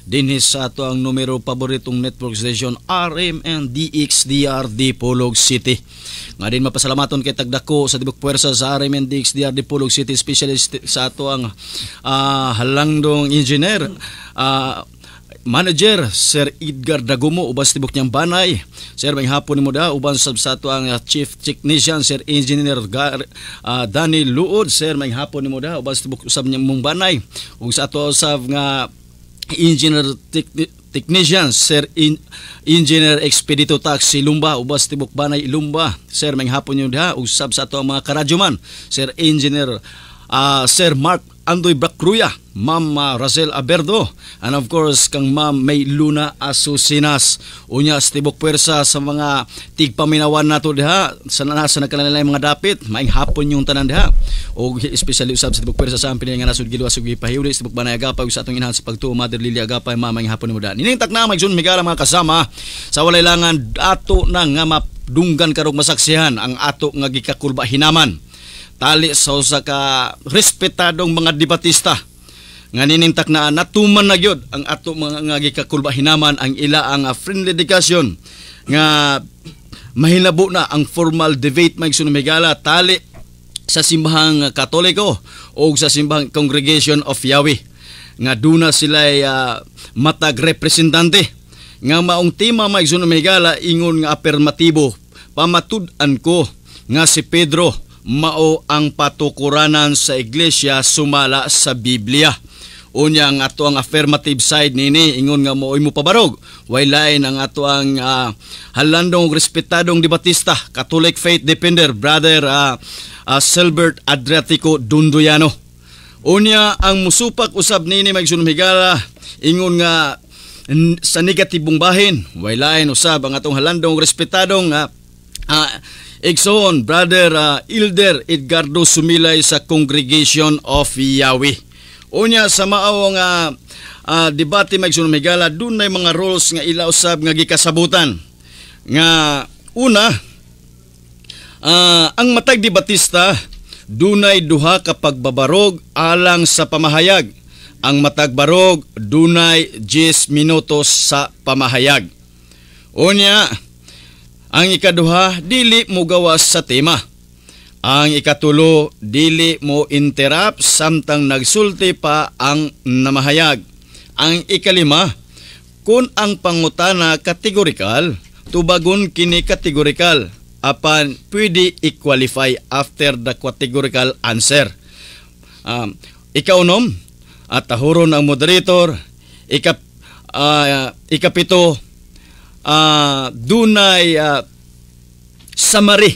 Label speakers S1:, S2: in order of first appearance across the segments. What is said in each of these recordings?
S1: Dinhis sa ato ang numero paboritong network station RMNDX DRD Polog City. Nga din mapasalamaton kay tagdako sa tibok puwersa sa RMNDX DRD Polog City, specialist sa ato ang halangdong engineer, manager Sir Edgar Dagumo ubas tibok niyang banay. Sir, may hapon nimo da uban sa ato ang chief technician Sir Engineer Danny Luod. Sir, may hapon nimo da ubas tibok usab niyang mong banay ug sa ato usab nga engineer technician Sir Engineer Expedito Taxi Lumba ubas tibok banay Lumba. Sir, may hapon niyo da usab sa ato ang mga karadyoman Sir Engineer Sir Mark Andoy Bracruya, Ma'am Razel Aberdo, and of course kang Ma'am May Luna Asusinas. Unya sa tibok puwersa sa mga tigpaminawan nato diha sa nasa nagkalain mga dapit, maing hapon yung tanan diha. O especially usab sa tibok puwersa sa ampin nga nasud gilwa sug gipahiuli sa tibok banay agapay sa atong inahan sa pagtuo Mother Lily agapay maing hapon nimo da. Nining takna magsun migala mga kasama sa walay langan ato na nga mapdunggan karong masaksihan ang ato nga gikakulba hinaman. Tali sa usa ka respetadong mga debatista nga ninintak na natuman na gyud ang ato mga gikakulba hinaman ang ila ang friendly discussion nga mahilabo na ang formal debate maigsun migala tali sa simbahang Katoliko o sa simbahang Congregation of Yahweh nga duna sila matag representante nga maong tema maigsun migala ingon nga afirmatibo. Pamatud-an ko nga si Pedro mao ang patukuranan sa iglesia sumala sa Biblia. Unya ang ato ang affirmative side nini ingon nga mo'y mo pabarog. Way lain ang ato ang halandong respetadong debatista Catholic Faith Defender Brother Silbert Adriatico Dunduyano. Unya ang musupak usab nini maigsun higala ingon nga sa negatibong bahin. Way lain usab ang atong halandong respetadong Exon, Brother Elder Edgardo Sumilay sa Congregation of Yahweh. Unya sa maawang debate maigsun migala dunay mga rules nga ila usab nga gikasabutan. Nga una, ang matag debatista dunay duha ka pagbabarog alang sa pamahayag. Ang matag barog dunay 10 minutos sa pamahayag. Unya, ang ikaduha, dili mo gawas sa tema. Ang ikatulo, dili mo interrupt samtang nagsulti pa ang namahayag. Ang ikalima, kung ang pangutana kategorikal, tubagon kini kategorikal, apan pwede i-qualify after the categorical answer. Ikaunom, at tahuron ang moderator. Ikapito, dunay summary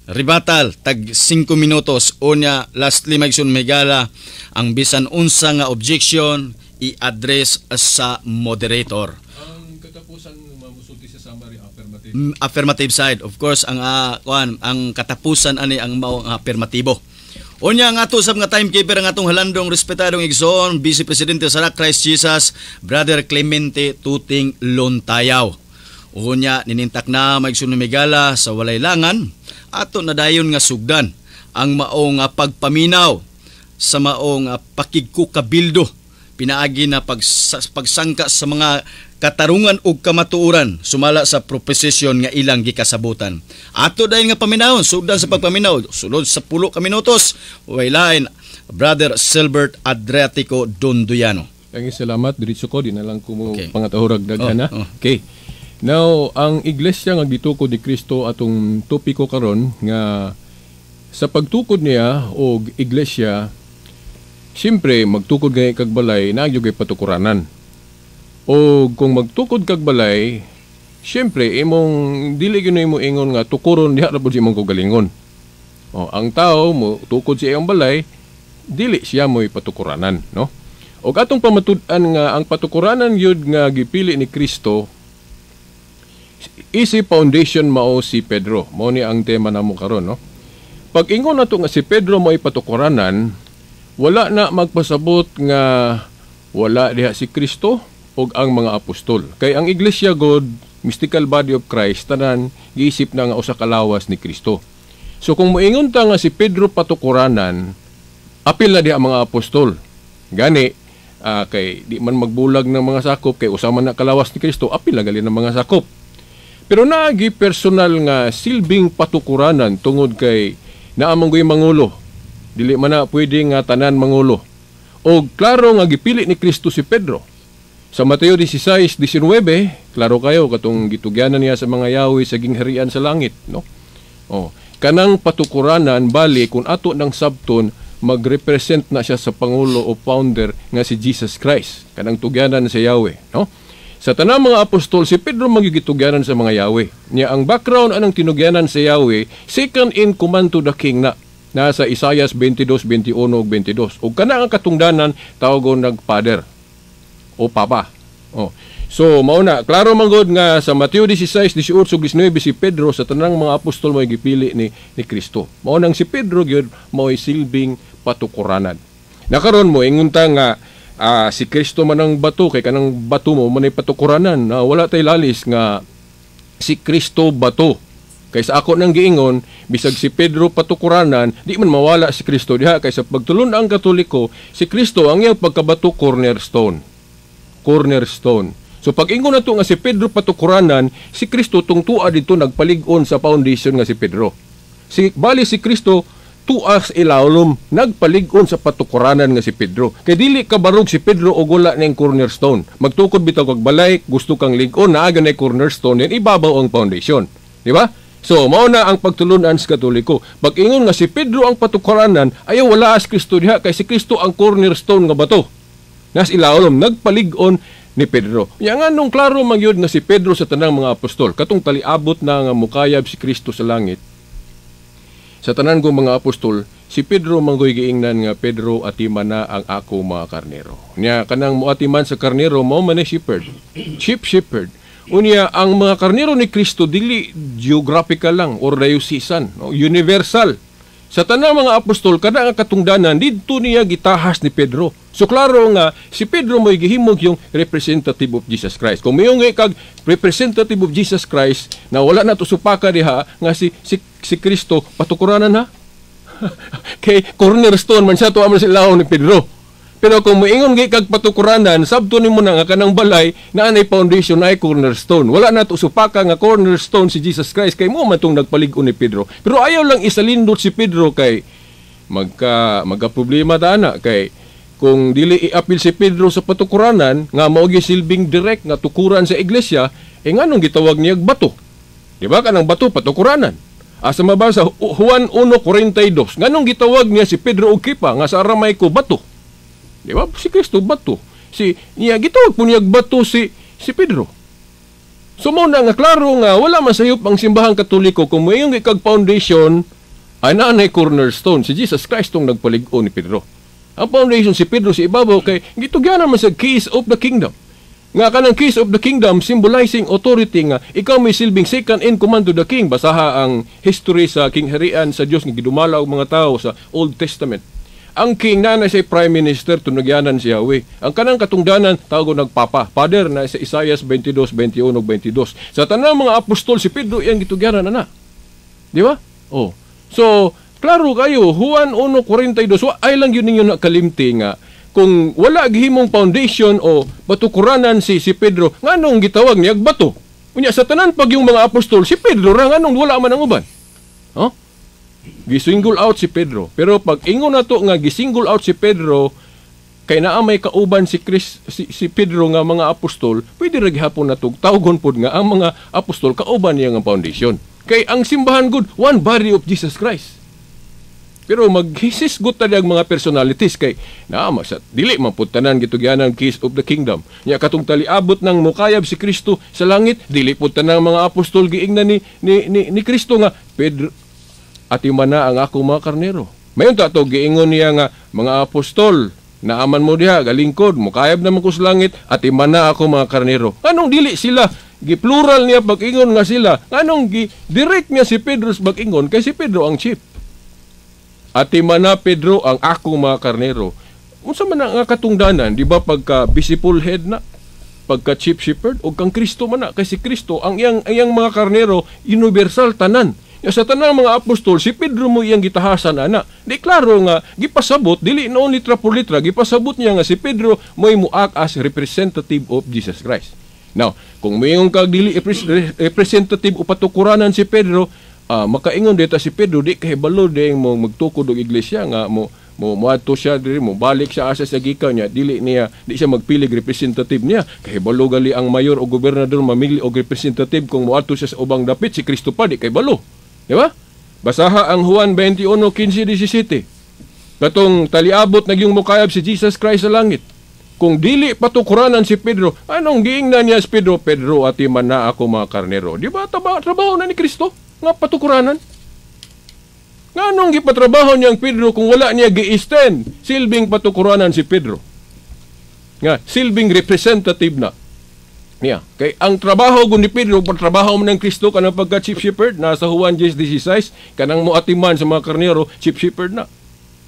S1: rebuttal tag 5 minutos. Unya lastly maigsun migala ang bisan unsa nga objection i-address sa moderator.
S2: Ang katapusan mamusulti sa summary affirmative.
S1: Affirmative side of course ang ang katapusan ani ang mao nga affirmatibo. Unya nga ato sab nga timekeeper ang atong halandong respetadong igsoon Vice Presidente sa Christ Jesus Brother Clemente Tuting Lontayaw. Unya ninintak na maigsun migala sa walay langan ato nadayon nga sugdan ang mao nga pagpaminaw sa mao nga pakigkukabildo pinaagi na pagsangka sa mga katarungan ug kamatuoran sumala sa proposition nga ilang gikasabutan. Ato dayon nga paminawon sugdan sa pagpaminaw sulod sa 10 ka minutos. Way lain Brother Silbert Adriatico Dunduyano.
S2: Salamat diretso ko di na lang ko mo pangatahurag daghan na. Okay. Now, ang iglesia nga gitukod ni Kristo atong topiko karon nga sa pagtukod niya og iglesia, siyempre magtukod gay kag balay nagyo gay patukuranan. O kung magtukod kag balay, siyempre imong dili gyud imo ingon nga tukuron diha ra pud si imong kagalingon. O ang tao mo tukod sa iyang balay, dili siya mo'y patukuranan, no? Og atong pamatud-an nga ang patukuranan yun nga gipili ni Kristo isi foundation mao si Pedro. Mao ni ang tema namo karon, no? Pag ingon nato nga si Pedro mao patukuranan, wala na magpasabot nga wala diha si Kristo ug ang mga apostol. Kay ang iglesia God, mystical body of Christ, tanan giisip na nga usa ka lawas ni Kristo. So kung moingon ta nga si Pedro patukuranan, apil na diha mga apostol. Gani kay di man magbulag ng mga sakop kay usama na kalawas ni Kristo apil na gali ng mga sakop. Pero naagi personal nga silbing patukuranan tungod kay naamang goy mangulo. Dili man na pwede nga tanan mangulo. O klaro nga gipili ni Kristo si Pedro. Sa Mateo 16:19, klaro kayo katong gitugyanan niya sa mga yawi sa gingharian sa langit, no? Kanang patukuranan bali kung ato ng sabton magrepresent na siya sa pangulo o founder nga si Jesus Christ. Kanang tugyanan sa Yahweh, no? Sa tanang mga apostol, si Pedro magigitugyanan sa mga Yahweh. Niya ang background anang tinugyanan sa Yahweh, second in command to the king na nasa Isaiah 22:21 ug 22. Ug kana ang katungdanan tawagon nag-father o papa. So mao na klaro man gud nga sa Mateo 16:18 ug 19 si Pedro sa tanang mga apostol mo gipili ni Kristo. Mao nang si Pedro gyud mao silbing patukuranan. Nakaron mo ingunta nga si Kristo man ang bato kay kanang bato mo manay patukuranan na wala tay lalis nga si Kristo bato. Kay sa ako nang giingon bisag si Pedro patukuranan di man mawala si Kristo diha kay sa pagtulon ang Katoliko si Kristo ang iyang pagkabato cornerstone. So pag ingon nato nga si Pedro patukuranan si Kristo tungtua dito nagpalig-on sa foundation nga si Pedro. Bali si Kristo tuas ilawom nagpalig-on sa patukuranan nga si Pedro. Kay dili kabarog si Pedro og wala ning cornerstone. Magtukod bitaw kag balay, gusto kang lig-on naaga na cornerstone yan ibabaw ang foundation. Di ba? So mao na ang pagtulunan sa Katoliko. Pag ingon nga si Pedro ang patukuranan, ayaw wala as Kristo diha kay si Kristo ang cornerstone nga bato. Nas ilawom nagpalig-on ni Pedro. Yang anong klaro magyud nga si Pedro sa tanang mga apostol katong taliabot na nga mukayab si Kristo sa langit. Sa tanan kong mga apostol, si Pedro manggoy giingnan nga Pedro atiman na ang ako mga karnero. Nya kanang moatiman sa karnero mao man shepherd. Chief shepherd. Unya ang mga karnero ni Kristo dili geographical lang or diocesan, no? Universal. Sa tanang mga apostol kada nga katungdanan didto niya gitahas ni Pedro. So klaro nga si Pedro mo'y gihimog yung representative of Jesus Christ. Kung mayong kag representative of Jesus Christ na wala na to supaka diha nga si Kristo patukuranan ha. Kay cornerstone man siya to aman sila ni Pedro. Pero kung moingon kag patukuranan sabto nimo na nga kanang balay na anay foundation ay cornerstone. Wala na to supaka nga cornerstone si Jesus Christ kay mo man tong nagpalig-on ni Pedro. Pero ayaw lang isalindot si Pedro kay magka problema ta ana kay kung dili i-apil si Pedro sa patukuranan nga mao gi silbing direct nga tukuran sa iglesia nganong gitawag niya bato. Di ba kanang bato patukuranan? Asa mabasa Juan 1:42 nganong gitawag niya si Pedro og kipa nga sa Aramaico bato. Di ba si Kristo bato. Niya gitawag po niya bato si Pedro. So mo na nga klaro nga wala masayop ang simbahang Katoliko kung mayong ikag foundation ay naanay cornerstone si Jesus Christ tong nagpalig-on ni Pedro. Ang foundation si Pedro si ibabaw kay gitugyanan man sa keys of the kingdom. Nga kanang keys of the kingdom symbolizing authority nga ikaw may silbing second in command to the king. Basaha ang history sa kingharian sa Dios nga gidumala og mga tao sa Old Testament. Ang king na siya prime minister tunugyanan si Yahweh. Ang kanang katungdanan tawag nagpapa. Father na sa Isaiah 22:21 ug 22. Sa tanang mga apostol si Pedro iyang gitugyanan na. Di ba? So klaro kayo, Juan 1:42, ay lang yun ninyo nakalimti nga. Kung wala gihimong foundation o batukuranan si Pedro, nganong gitawag niya bato? Unya sa tanan pag yung mga apostol, si Pedro ra nganong wala man ang uban? Gisingle out si Pedro. Pero pag ingon na to nga gisingle out si Pedro, kay naa may kauban si Pedro nga mga apostol, pwede ra gihapon na to tawgon pod nga ang mga apostol kauban niya nga foundation. Kay ang simbahan gud one body of Jesus Christ. Pero maghisisgot ta ang mga personalities kay dili man pud tanan gitugyanan keys of the kingdom. Nya katong taliabot ng mukayab si Kristo sa langit, dili pud tanang mga apostol giingnan ni Kristo nga Pedro atiman na ang ako mga karnero. Mayon ta to giingon niya nga mga apostol naaman mo diha galingkod mukayab naman ko sa langit atiman na ako mga karnero. Anong dili sila giplural niya pag-ingon nga sila? Anong direct niya si Pedro sa pag-ingon kay si Pedro ang chief? Atiman na Pedro ang ako mga karnero. Unsa man nga katungdanan, di ba pagka visible head na, pagka chief shepherd o kang Kristo man na, kasi Kristo ang iyang mga karnero universal tanan. Ya sa tanang mga apostol, si Pedro mo iyang gitahasan ana. Di klaro nga gipasabot dili noon litra por litra, gipasabot niya nga si Pedro mo'y muak as representative of Jesus Christ. Now, kung mayong kag dili representative o patukuranan si Pedro, makaingon dito si Pedro di kahibalo ding mo magtukod og iglesia nga mo moadto siya diri mo balik siya asa sa gikan niya di siya magpilig representative niya kahibalo gali ang mayor o gobernador mamili og representative kung moadto siya sa ubang dapit si Kristo pa di kahibalo. Di ba? Basaha ang Juan 21:15-17. Katong taliabot nagyong mukayab si Jesus Christ sa langit. Kung dili patukuranan si Pedro, anong giingnan niya si Pedro? Pedro, ati man na ako mga karnero. Di ba trabaho na ni Kristo nga patukuranan? Nga anong gipatrabaho niyang Pedro kung wala niya gi-extend silbing patukuranan si Pedro? Nga silbing representative na. Yeah. Kay ang trabaho gun ni Pedro, pagtrabaho man ng Kristo kanang pagka chief shepherd, nasa Juan 10:16, kanang moatiman sa mga karnero, chief shepherd na.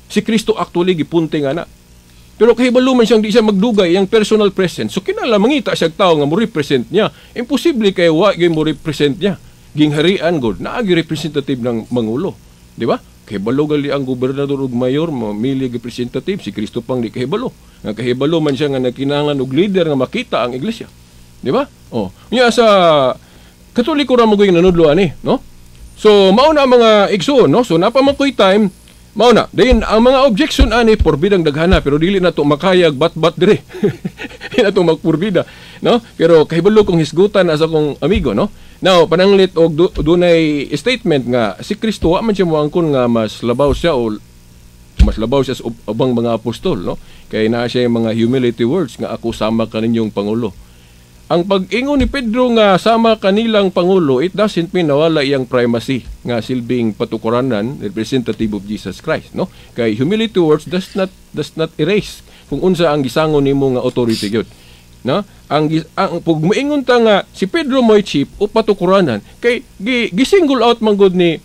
S2: Si Kristo actually gipunte nga na. Pero kahibalo man siyang di siya magdugay ang personal presence. So kinala mangita siya tao nga mo represent niya. Imposible kay wa gyud mo represent niya. Gingharian god na agi representative ng mangulo. Di ba? Kahibalo gali ang gobernador ug mayor mamili representative, si Kristo pang di kahibalo. Nga kahibalo man siya nga nagkinahanglan og leader nga makita ang iglesia. Di ba? Oh, nya sa Katoliko ra mo gyud nanudlo ani, no? So mao na mga igsoon, no? So napamakoy time, mao na. Then ang mga objection ani porbidang daghana pero dili na to makayag bat-bat dire. Dili na to magporbida, no? Pero kahibalo kong hisgutan asa kong amigo, no? Now, pananglit og dunay statement nga si Kristo wa man siya moangkon nga mas labaw siya sa ubang mga apostol, no? Kay naa siya yung mga humility words nga ako sama kaninyong pangulo. Ang pag-ingon ni Pedro nga sama kanilang pangulo, it doesn't mean nawala iyang primacy nga silbing patukuranan representative of Jesus Christ, no? Kay humility words does not erase kung unsa ang gisangon nimo nga authority gyud, no? Ang pag moingon ta nga si Pedro mo'y chief o patukuranan kay gisingle out man gud ni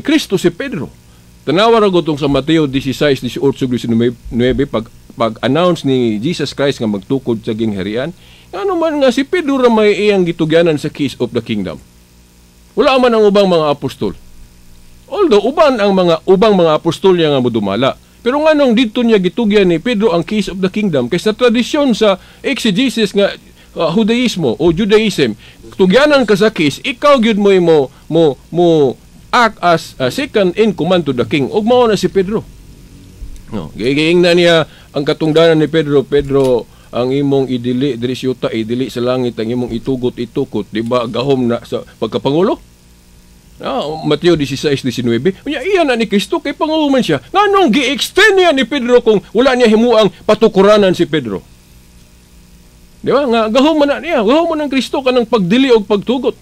S2: Kristo si Pedro. Tanawa ra gud sa Mateo 16:18-19 pag-announce ni Jesus Christ nga magtukod sa gingharian. Ano man nga si Pedro ra may iyang gitugyanan sa keys of the kingdom. Wala man ang ubang mga apostol. Although ubang mga apostol nga modumala. Pero nganong dito niya gitugyan ni Pedro ang keys of the kingdom kay sa tradisyon sa exegesis nga Judaismo o Judaism, tugyanan ka sa keys, ikaw gyud mo act as second in command to the king. Ug mao na si Pedro. No, giing na niya ang katungdanan ni Pedro, ang imong idili diri syuta, idili sa langit, ang imong itugot, di ba gahom na sa pagkapangulo? Mateo 16:19. Iyan na ni Kristo kay pangulo man siya. Nganong gi-extend niya ni Pedro kung wala niya himuang patukuranan si Pedro? Di ba? Nga gahom man na niya, gahom man ng Kristo kanang pagdili og pagtugot.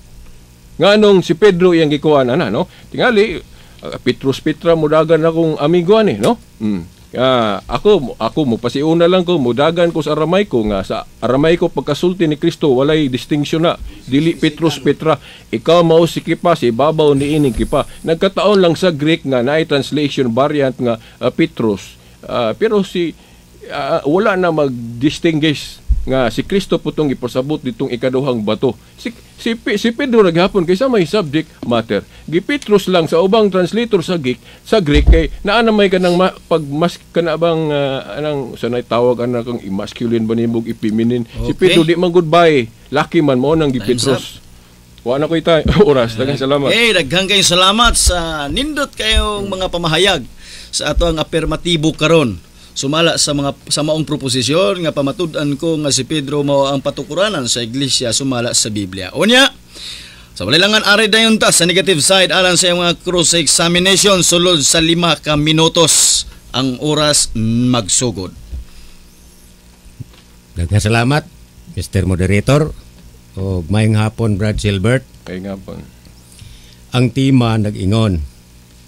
S2: Nganong si Pedro iyang gikuan ana, no? Tingali Petra mudagan akong amigo ani, no? Ako mo pasiuna lang ko mudagan ko sa Aramaico nga sa Aramaico pagkasulti ni Kristo walay distinction na dili Petra ikaw mao si Kipa si babaw ni ining Kipa. Nagkataon lang sa Greek nga naay translation variant nga Petros, pero wala na mag-distinguish nga si Kristo putong ipasabot ditong ikaduhang bato. Si Pedro naghapon kaysa may subject matter. Gipetros lang sa ubang translator sa Greek kay naa na may kanang pagmas kana bang anang sanay tawag ana kang masculine ba nimog i-feminine. Okay. Si Pedro di man goodbye. Lucky man mo nang gipetros. Wa na koy tay oras. Daghang salamat.
S1: Daghang kayong salamat sa nindot kayong mga pamahayag sa ato ang afirmatibo karon. Sumala sa maong proposisyon nga pamatud-an ko nga si Pedro mao ang patukuranan sa iglesia sumala sa Biblia. Unya, sa walilangan ari dayon ta sa negative side alang sa mga cross-examination sulod sa 5 ka minutos ang oras magsugod.
S3: Daghang salamat Mr. Moderator o mayong hapon Brad Silbert.
S2: Mayong hapon.
S3: Ang tema nag-ingon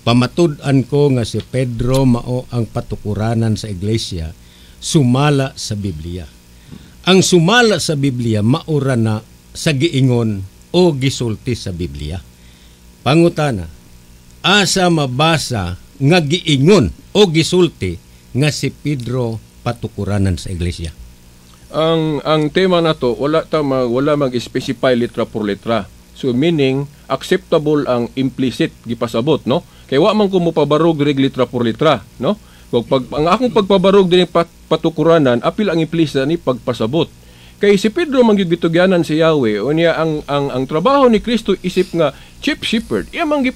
S3: pamatud-an ko nga si Pedro mao ang patukuranan sa iglesia sumala sa Biblia. Ang sumala sa Biblia maura na sa giingon o gisulti sa Biblia. Pangutana, asa mabasa nga giingon o gisulti nga si Pedro patukuranan sa iglesia?
S2: Ang tema nato wala mag-specify litra por litra. So meaning acceptable ang implicit gipasabot, no? Kay wa man ko mo pabarog rig litra por litra, no? Kung ang akong pagpabarog din patukuranan, apil ang implicit ni pagpasabot. Kay si Pedro man gyud gitugyanan si Yahweh, unya ang trabaho ni Kristo isip nga chief shepherd, iya man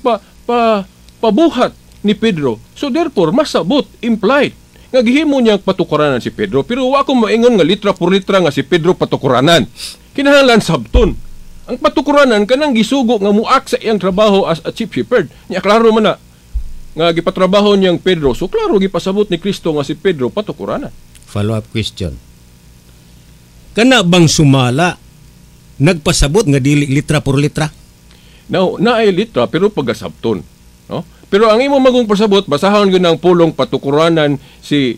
S2: pabuhat ni Pedro. So therefore masabot, implied nga gihimo niyang patukuranan si Pedro, pero wa ko maingon nga litra por litra nga si Pedro patukuranan. Kinahanglan sabton. Ang patukuranan kanang gisugo nga muak sa iyang trabaho as a chief shepherd. Nya klaro man na nga gipatrabaho niyang Pedro. So klaro gipasabot ni Kristo nga si Pedro patukuranan.
S3: Follow-up question. Kana bang sumala nagpasabot nga dili litra por litra?
S2: Now, naay litra pero pagasabton, no? Pero ang imo magong pasabot basahon gyud ng pulong patukuranan si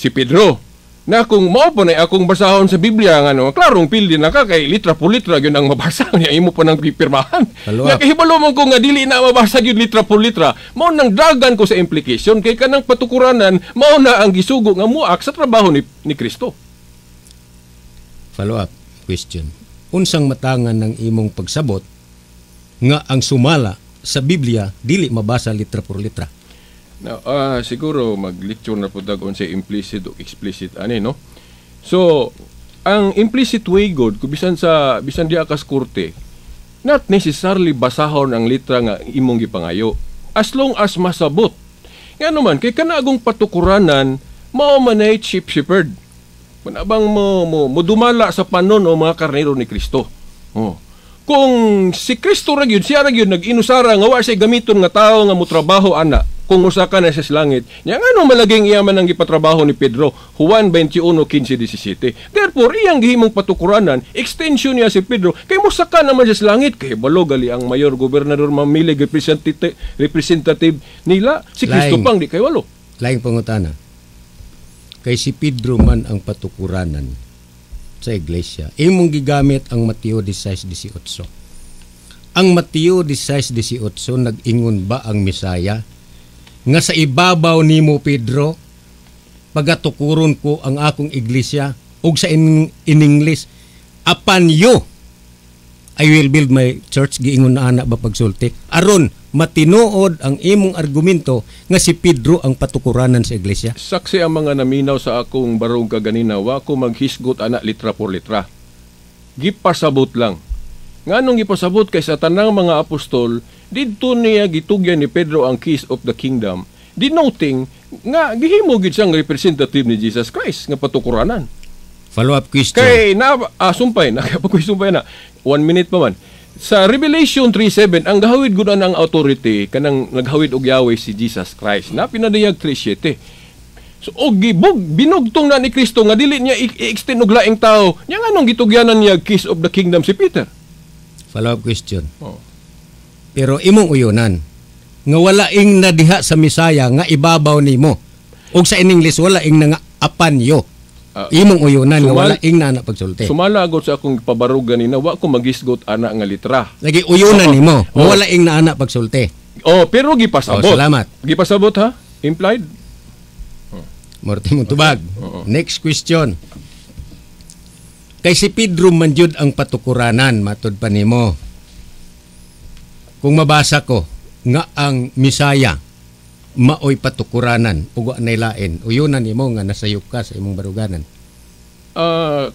S2: Pedro. Na kung mao pa na akong basahon sa Biblia nga no, klarong pildi na ka kay litra por litra gyud ang mabasa niya imo pa nang pipirmahan. Nakahibalo man ko nga dili na mabasa gyud litra por litra, mao nang dagan ko sa implication kay kanang patukuranan mao na ang gisugo nga muak sa trabaho ni Kristo.
S3: Follow up question. Unsang matangan ng imong pagsabot nga ang sumala sa Biblia dili mabasa litra por litra?
S2: Now, siguro mag-lecture na po dagon sa implicit o explicit ani, no? So, ang implicit way God, kung bisan di akas kurte, not necessarily basahon ang litra nga imong gipangayo. As long as masabot. Nga naman, kay kanagong patukuranan, mao man ay chief shepherd. Manabang mo dumala sa panon o mga karnero ni Kristo. Oh. Kung si Kristo ra gyud, siya ra gyud nag-inusara nga wa siya gamiton nga tao nga motrabaho ana. Kung usa ka na sa langit, nya ngano malaging iyaman ang gipatrabaho ni Pedro, Juan 21:15-17. Therefore, iyang gihimong patukuranan, extension niya si Pedro, kay mosaka naman sa langit, kay balo gali ang mayor gobernador mamili representative nila, si Kristo pang di kay walo.
S3: Laing pangutana. Kay si Pedro man ang patukuranan sa iglesia. Imong gigamit ang Mateo 16:18. Ang Mateo 16:18 nag-ingon ba ang Misaya nga sa ibabaw nimo Pedro pagatukuron ko ang akong iglesia, ug sa in English, upon you I will build my church, giingon na ana ba pagsulti aron matinuod ang imong argumento nga si Pedro ang patukuranan sa iglesia?
S2: Saksi ang mga naminaw sa akong barong kaganina, wa ko maghisgot ana litra por litra. Gipasabot lang. Nganong gipasabot kay sa tanang mga apostol, didto niya gitugyan ni Pedro ang keys of the kingdom, denoting nga gihimo gid siyang representative ni Jesus Christ nga patukuranan.
S3: Follow-up question.
S2: Kay sumpay na 1 minute pa man. Sa Revelation 3:7, ang gahawid gud ang authority kanang naghawid og Yahweh si Jesus Christ. Na pinadayag 3:7. So og binugtong na ni Kristo nga dili niya i-extend og laing tao. Nya nganong gitugyanan niya keys of the kingdom si Peter?
S3: Follow-up question. Pero imong uyonan nga wala ing nadiha sa Misaya nga ibabaw nimo. Og sa in English wala ing nga apan yo. Imong uyonan nga wala ing na pagsulti.
S2: Sumala agad sa akong pabarog ganina, wa ko magisgot ana nga litra.
S3: Lagi uyonan nimo, wala ing na pagsulti.
S2: Pero gipasabot.
S3: Salamat.
S2: Gipasabot ha? Implied?
S3: Morti mong tubag. Next question. Kay si Pedro man jud ang patukuranan, matud pa nimo. Kung mabasa ko nga ang Misaya maoy patukuranan ug nay lain, uyonan nimo nga nasayop ka sa imong baruganan.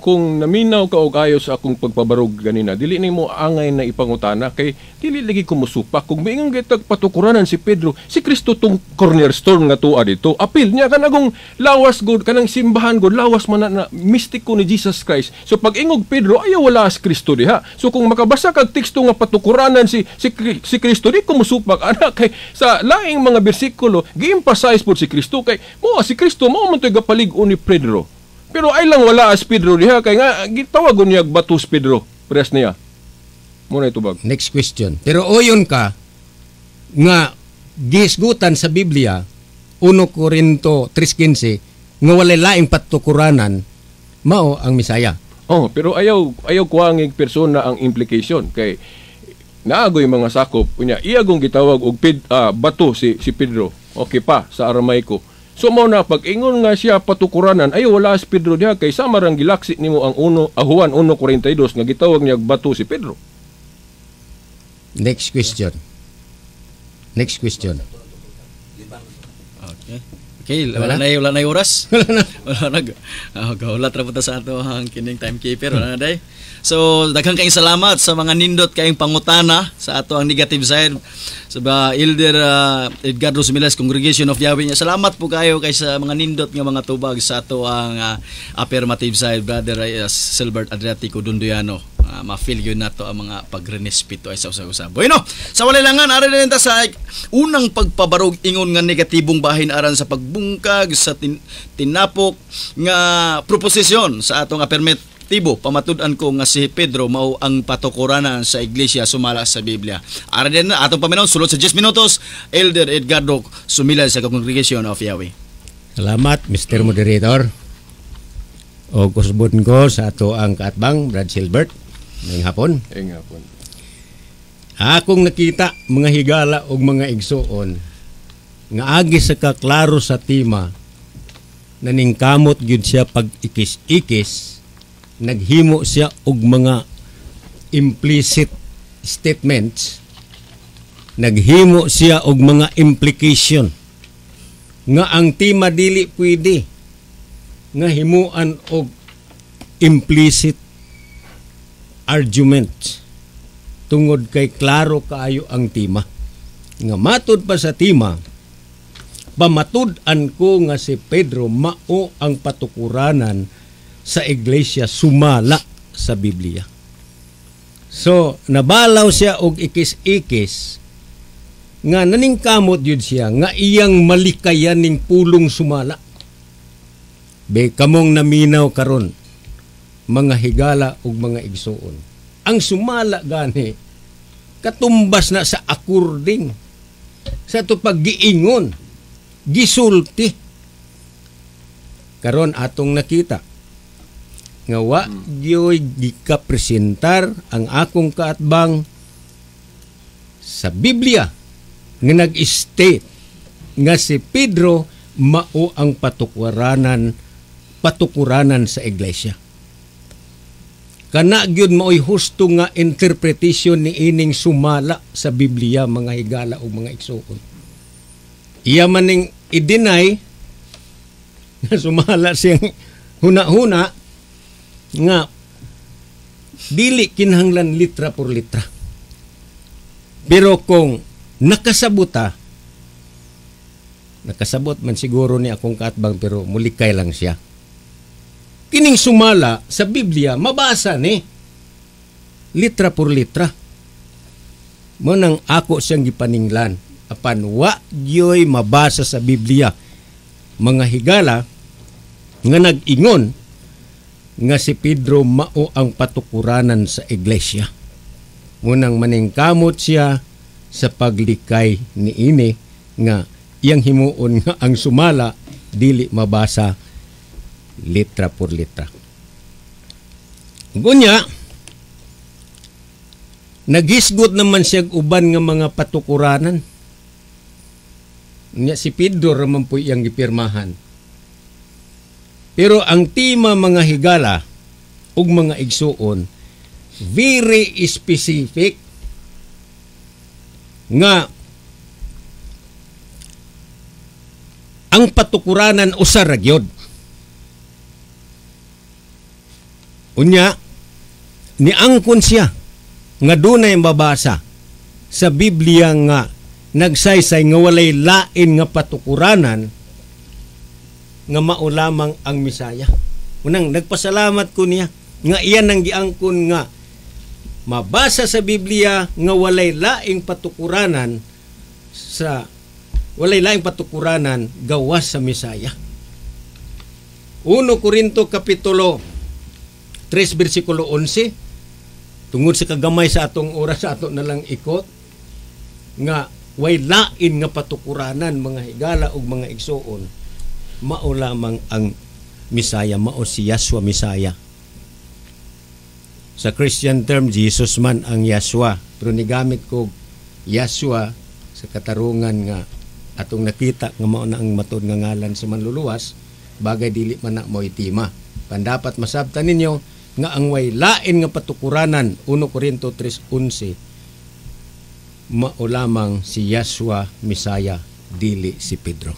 S2: Kung naminaw ka og ayos sa akong pagpabarog ganina, dili nimo angay na ipangutana kay dili lagi ko musupak. Kung miingon gitag patukuranan si Pedro, si Kristo tong cornerstone nga tuwa dito. Apil niya kanagong lawas god, kanang simbahan god, lawas man na mistiko ni Jesus Christ. So pag ingog Pedro, ayaw wala si Kristo diha. So kung makabasa kag teksto nga patukuranan si Kristo, di ko musupak ana kay sa laing mga bersikulo gi-emphasize pod si Kristo kay mo si Kristo mao man toy gapalig-on ni Pedro. Pero ay lang wala as Pedro diha kay nga gitawagon niya batus Pedro press niya. Muna itubag.
S3: Next question. Pero oyon ka nga gihisgutan sa Biblia 1 Corinto 3:15 nga walay laing patukuranan mao ang Misaya.
S2: Pero ayaw kuangig persona ang implication kay naagoy mga sakop unya iyagong gitawag og bato si Pedro. Okay pa sa Aramaiko. So mao na pag ingon nga siya patukuranan ay wala si Pedro diha kay sama rang gilaksi nimo ang Juan 1:42 nga gitawag niya bato si Pedro.
S3: Next question.
S1: Okay, wala na oras. Wala na. Kaulat ra punta sa ato ang kining timekeeper, wala na day. So, daghang kayong salamat sa mga nindot kayong pangutana sa ato ang negative side. Sa Elder Edgardo Sumilas, Congregation of Yahweh niya. Salamat po kayo kay sa mga nindot nga mga tubag sa ato ang affirmative side, Brother Silbert Adriatico Dunduyano. Ma-feel yun na to ang mga pagrenespito ay sa usab-usab. Bueno, sa wala langan, aral na sa unang pagpabarog ingon nga negatibong bahin aran sa pagbungkag, sa tinapok nga proposisyon sa atong affirmatibo. Pamatud-an ko nga si Pedro mao ang patukuranan sa iglesia sumala sa Biblia. Aral na atong paminaw, sulod sa 10 minutos, Elder Edgardo Sumilas sa Congregation of Yahweh.
S3: Salamat, Mr. Moderator. O kusbon ko sa ato ang kaatbang, Brad Silbert. Ngayong hapon. Akong nakita mga higala o mga igsuon nga agi sa kaklaro sa tima naningkamot gyud siya pag ikis-ikis, naghimo siya og mga implicit statements, naghimo siya og mga implication nga ang tima dili pwede nga himuan og implicit argument tungod kay klaro kaayo ang tima. Nga matud pa sa tima, pamatud-an ko nga si Pedro mao ang patukuranan sa iglesia sumala sa Biblia. So, nabalaw siya og ikis-ikis nga naningkamot yun siya nga iyang malikayan ning pulong sumala. Be kamong naminaw karon mga higala ug mga igsuon. Ang sumala gani katumbas na sa according sa to paggiingon, gisulti. Karon atong nakita nga wa gyoy gikapresentar ang akong kaatbang sa Biblia nga nag-state nga si Pedro mao ang patukuranan sa iglesia. Kana gyud mao'y husto nga interpretation ni ining sumala sa Biblia mga higala o mga igsuon. Iya maning i-deny na sumala siyang huna-huna nga dili kinahanglan litra por litra. Pero kung nakasabot man siguro ni akong kaatbang pero mulikay lang siya. Kining sumala sa Biblia, mabasa ni litra por litra. Munang ako siyang gipaninglan. Apan wa gyoy mabasa sa Biblia. Mga higala nga nag-ingon nga si Pedro mao ang patukuranan sa iglesia. Munang maningkamot siya sa paglikay ni ini nga iyang himuon nga ang sumala dili mabasa litra por litra. Gunya, nagisgot naman siya uban nga mga patukuranan. Nya si Pedro raman po iyang gipirmahan. Pero ang tima mga higala ug mga igsuon very specific nga ang patukuranan usa ra gyud. Unya, niangkon siya nga dunay mabasa sa Biblia nga nagsaysay nga walay lain nga patukuranan nga mao lamang ang Misaya. Unang nagpasalamat ko niya nga iyan ang giangkon nga mabasa sa Biblia nga walay laing patukuranan gawas sa Misaya. 1 Corinto kapitulo 3 versikulo 11 tungod sa kagamay sa atong oras sa ato na lang ikot nga way lain nga patukuranan mga higala ug mga igsuon mao lamang ang Misaya, mao si Yahshua Misaya. Sa Christian term Jesus man ang Yahshua, pero nigamit ko Yahshua sa katarungan nga atong nakita nga mao na ang matod nga ngalan sa manluluwas, bagay dili man na mo itima. Pandapat masabtan ninyo nga ang way lain nga patukuranan 1 Corinto 3:11 mao lamang si Yeshua Misaya, dili si Pedro.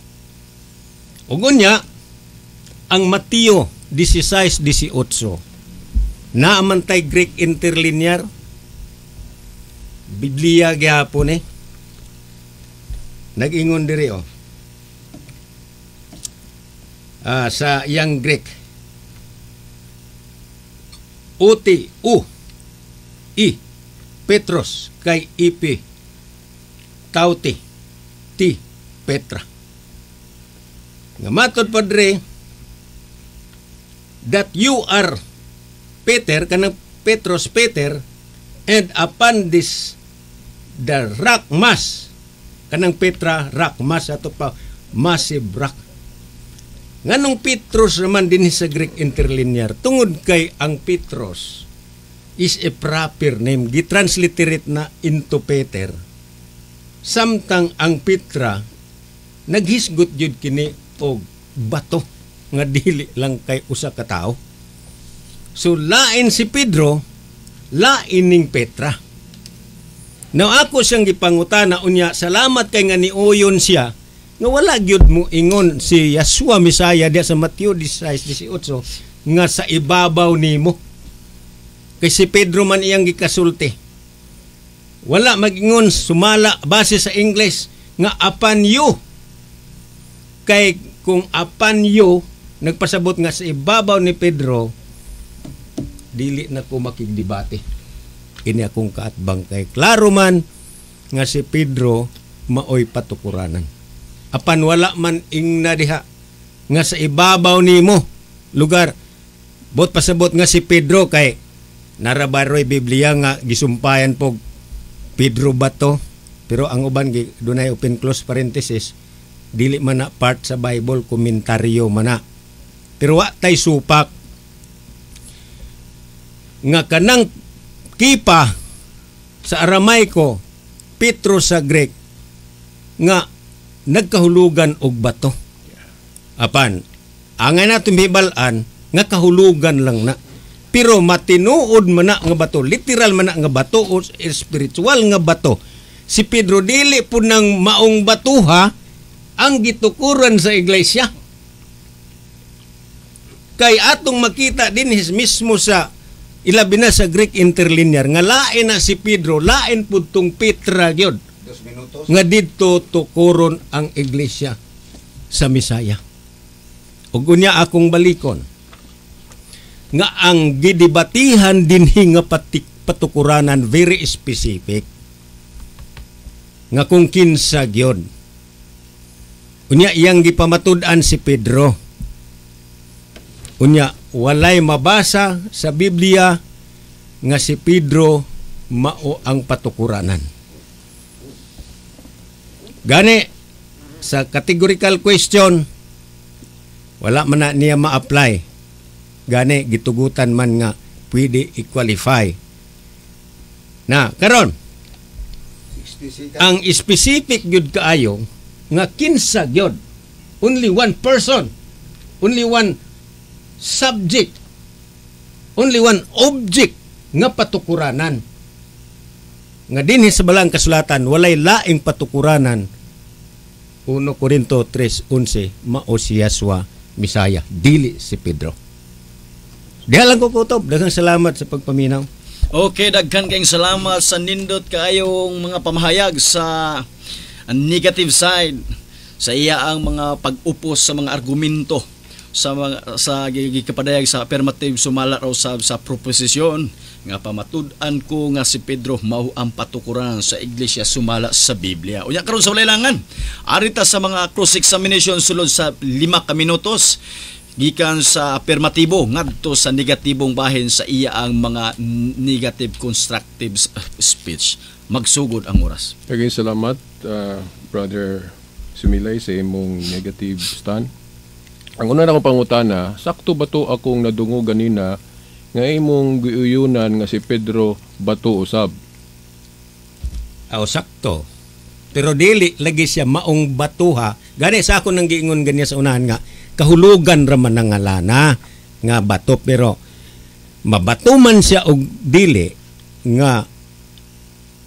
S3: Ug unya ang Mateo 16:18 naamantay Greek interlinear Biblia gyapon nag-ingon diri sa iyang Greek uti i Petros kay ipi tauti ti Petra nga matod padre that you are Peter kanang Petros Peter, and upon this the rock mass kanang Petra rock mass ato pa massive rock. Nganong Petros naman din sa Greek interlinear tungod kay ang Petros is a proper name, gitransliterate na into Peter. Samtang ang Petra naghisgot jud kini og bato nga dili lang kay usa ka tawo. So lain si Pedro, lain ning Petra. Now ako siyang gipangutana unya, salamat kay nga niuyon siya nga wala gyud mo ingon si Yeshua Misaya diya sa Mateo 16:18 nga sa ibabaw nimo. Kay si Pedro man iyang gikasulti. Wala magingon sumala base sa English nga upon you. Kay kung upon you nagpasabot nga sa ibabaw ni Pedro, dili na ko makigdebate. Ini akong kaatbang kay klaro man nga si Pedro maoy patukuranan. Apan wala man ingna diha nga sa ibabaw nimo lugar bot pasabot nga si Pedro kay narabaroy Biblia nga gisumpayan pog Pedro bato, pero ang uban dunay open close parenthesis, dili man na part sa Bible, komentaryo man na. Pero wa tay supak nga kanang kipa sa Aramaiko, Petro sa Greek nga nagkahulugan og bato. Apan angay naton hibalan nga kahulugan lang na. Pero matinuod man na nga bato, literal man na nga bato o spiritual nga bato. Si Pedro dili po ng maong batuha ang gitukuran sa iglesia. Kay atong makita din mismo sa ilabi na sa Greek interlinear nga lain na si Pedro, lain pud tong Petra gyud.
S4: 2 minutos.
S3: Nga didto tukuron ang iglesia sa Misaya. Ug unya akong balikon nga ang gidibatihan dinhi nga patukuranan very specific nga kung kinsa gyud. Unya iyang gipamatud-an si Pedro. Unya walay mabasa sa Biblia nga si Pedro mao ang patukuranan. Gani sa categorical question wala man na niya ma-apply. Gani gitugutan man nga pwede i-qualify. Na karon ang specific gyud kaayo nga kinsa gyud, only one person, only one subject, only one object nga patukuranan. Nga dinhi sa balang kasulatan walay laing patukuranan. 1 Corinto 3:11 mao si Yeshua Misaya, dili si Pedro. Diha lang ko kutob. Daghang salamat sa pagpaminaw.
S1: Okay, daghan kayong salamat sa nindot kaayong mga pamahayag sa negative side sa iya ang mga pag-upos sa mga argumento sa mga sa gikapadayag sa affirmative sumala raw sa proposisyon nga pamatud-an ko nga si Pedro mao ang patukuran sa iglesia sumala sa Biblia. Unya karon sa walay arita sa mga cross examination sulod sa 5 ka minutos gikan sa affirmatibo ngadto sa negatibong bahin sa iya ang mga negative constructive speech. Magsugod ang oras.
S2: Again, salamat Brother Sumilay sa imong negative stand. Ang una na akong pangutana, sakto ba to akong nadungo ganina nga imong giuyunan nga si Pedro bato usab?
S3: Sakto. pero dili lagi siya maong batuha. Gani sa ako nang giingon ganiya sa unahan nga kahulugan ra man nga lana nga bato, pero mabato man siya og dili nga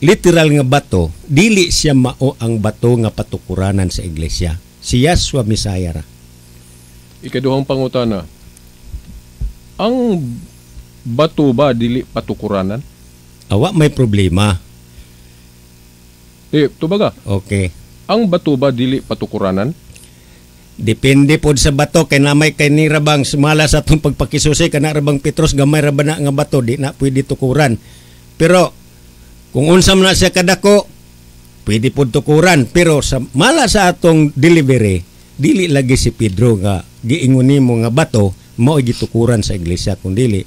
S3: literal nga bato, dili siya mao ang bato nga patukuranan sa iglesia. Si Yahshua Misaya ra.
S2: Ikaduhang pangutana, ang bato ba dili patukuranan?
S3: Awa may problema.
S2: Tubaga.
S3: Okay.
S2: Ang bato ba dili patukuranan?
S3: Depende pod sa bato, kay namay kay ni rabang sumala sa atong pagpakisusi kana rabang Petros gamay ra ba na nga bato, di na pwede tukuran. Pero kung unsa man na siya kadako, pwede pod tukuran. Pero sa mala sa atong delivery, dili lagi si Pedro nga giingon nimo nga bato mao gitukuran sa iglesia, kun dili